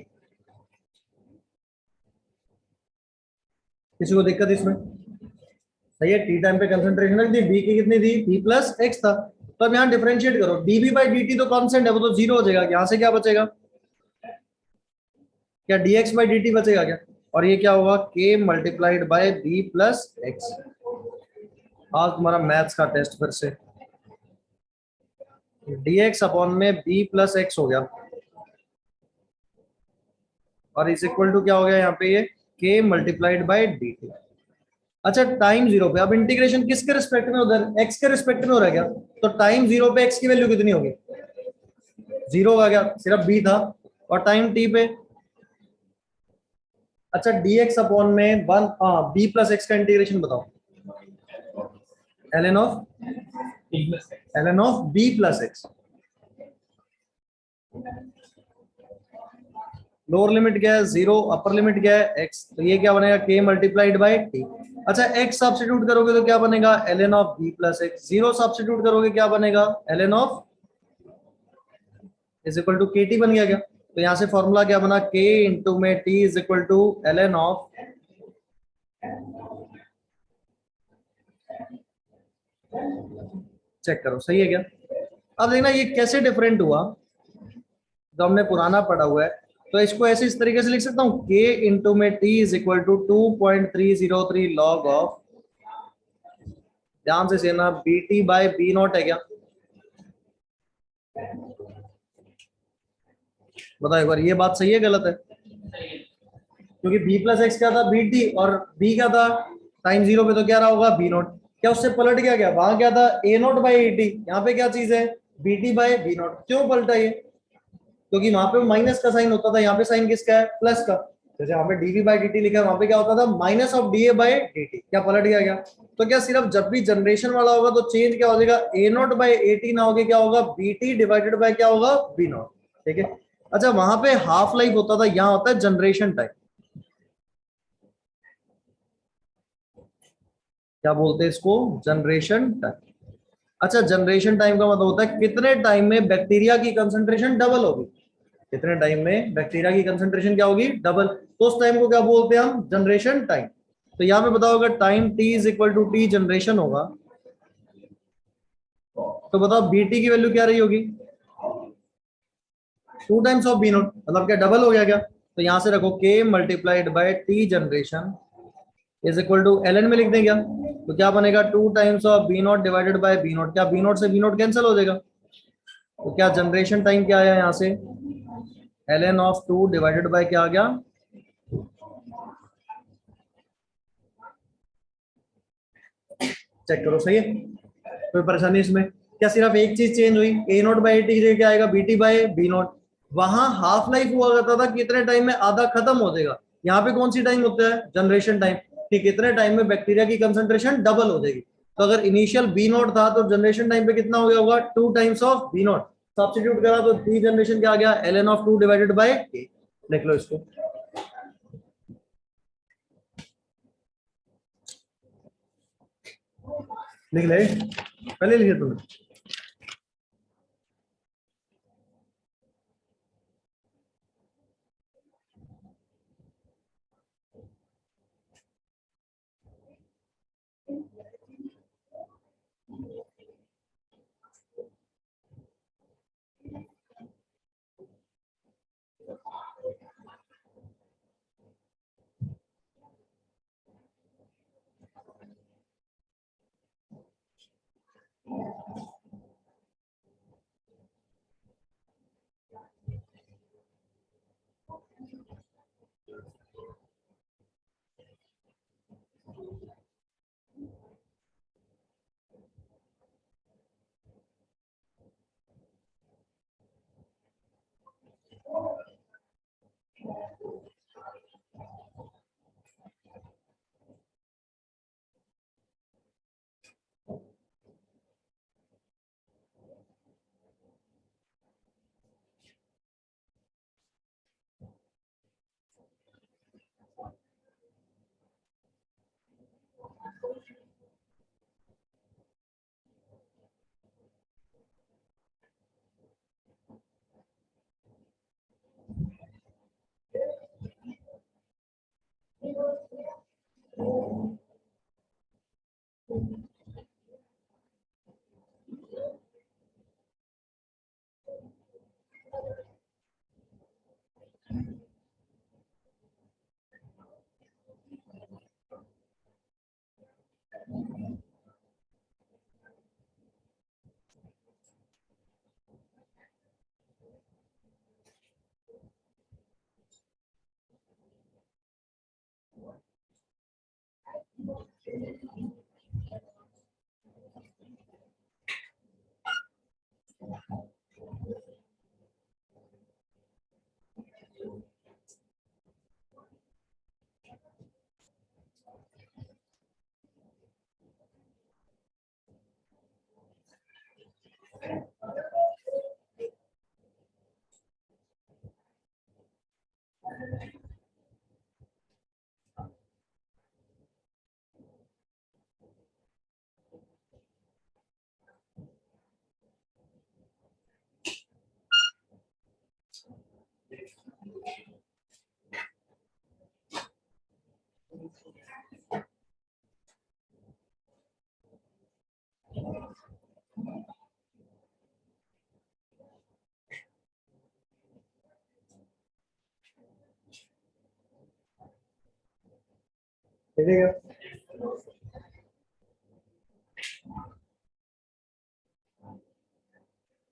किसी को दिक्कत इसमें, सही है, टी टाइम पे कंसंट्रेशन रख दी, बी की कितनी थी बी प्लस एक्स था। तो अब यहाँ डिफरेंशिएट करो, डीबी बाई डी टी तो कांस्टेंट है, वो तो जीरो हो जाएगा, यहाँ से क्या बचेगा, क्या dx बाई डी टी बचेगा क्या, और ये क्या होगा k multiplied bye b plus x. आज तुम्हारा मैथ्स का टेस्ट फिर से, dx अपॉन में b प्लस एक्स हो गया और इज इक्वल टू क्या हो गया यहाँ पे ये k multiplied bye D T. अच्छा टाइम जीरो पे, अब इंटीग्रेशन किसके रिस्पेक्ट में, उधर x के रिस्पेक्ट में हो रहा है क्या, तो टाइम जीरो पे x की वैल्यू कितनी होगी, जीरो होगा क्या, सिर्फ b था, और टाइम t पे अच्छा dx अपॉन में वन, हाँ b प्लस एक्स का इंटीग्रेशन बताओ, ln of b plus x, lower limit क्या है जीरो, अपर लिमिट क्या है x, तो ये क्या बनेगा k मल्टीप्लाइड बाय t। अच्छा x सब्स्टिट्यूट करोगे तो क्या बनेगा ln of b plus X, zero substitute करोगे क्या बनेगा ln of is equal to kt बन गया क्या। तो यहां से फॉर्मूला क्या बना k इंटू में t is equal to ln of, check करो सही है क्या। अब देखना ये कैसे डिफरेंट हुआ, जो हमने पुराना पढ़ा हुआ है, तो इसको ऐसे इस तरीके से लिख सकता हूँ k इंटू में t is equal to 2.303 log of, ध्यान से सेना B T by B naught है क्या, बताओ एक बार ये बात सही है गलत है, क्योंकि b प्लस एक्स क्या था बी टी और b क्या था टाइम जीरो पे, तो क्या रहा होगा बी नॉट। क्या उससे पलट गया? क्या वहां क्या था? A naught by A T, यहाँ पे क्या चीज है? B T by B naught. क्यों पलटा ये? क्योंकि वहां पे माइनस का साइन होता था, यहाँ पे साइन किसका है? प्लस का। जैसे यहाँ पे डीवी बाई डी टी लिखा है, वहां पे क्या होता था? Minus of D A by D T. क्या पलट गया क्या? तो क्या सिर्फ जब भी जनरेशन वाला होगा तो चेंज क्या हो जाएगा? ए नॉट बाई ए टी ना होगा, क्या होगा? बी टी डिवाइडेड बाय क्या होगा? B naught. ठीक है। अच्छा, वहां पे हाफ लाइफ होता था, यहाँ होता है जनरेशन टाइम। क्या बोलते हैं इसको? Generation time. अच्छा, जनरेशन टाइम का मतलब होता है कितने टाइम में बैक्टीरिया की कंसंट्रेशन डबल होगी। कितने टाइम में बैक्टीरिया की कंसंट्रेशन क्या होगी? डबल। तो उस टाइम को क्या बोलते हैं हम? Generation time. तो यहां पे बताओ, अगर time T is equal to T generation होगा, तो बताओ बीटी की वैल्यू क्या रही होगी? 2 टाइम्स ऑफ बी नोट, मतलब क्या डबल हो गया क्या? तो यहां से रखो K multiplied by T generation is equal to L N में लिख दें क्या? तो क्या बनेगा? 2 times of B naught divided by B naught. क्या बी नॉट से बी नॉट कैंसिल हो जाएगा? तो क्या जनरेशन टाइम क्या आया यहाँ से? L N of 2 divided by क्या आ गया? चेक करो, सही है? कोई परेशानी इसमें? क्या सिर्फ एक चीज चेंज हुई? ए नॉट बाई टी की जगह क्या आएगा? B T by B naught. वहां हाफ लाइफ हुआ करता था, कितने टाइम में आधा खत्म हो जाएगा। यहाँ पे कौन सी टाइम होता है? Generation time. कि कितने टाइम में बैक्टीरिया की कंसंट्रेशन डबल हो जाएगी। तो अगर इनिशियल बी नॉट था तो जनरेशन टाइम पे कितना हो गया होगा? 2 times of B naught. Substitute करा तो टी जनरेशन क्या आ गया? L N of 2 divided by A. लिख लो इसको। लिख ले, पहले लिखे तुमने। ठीक है।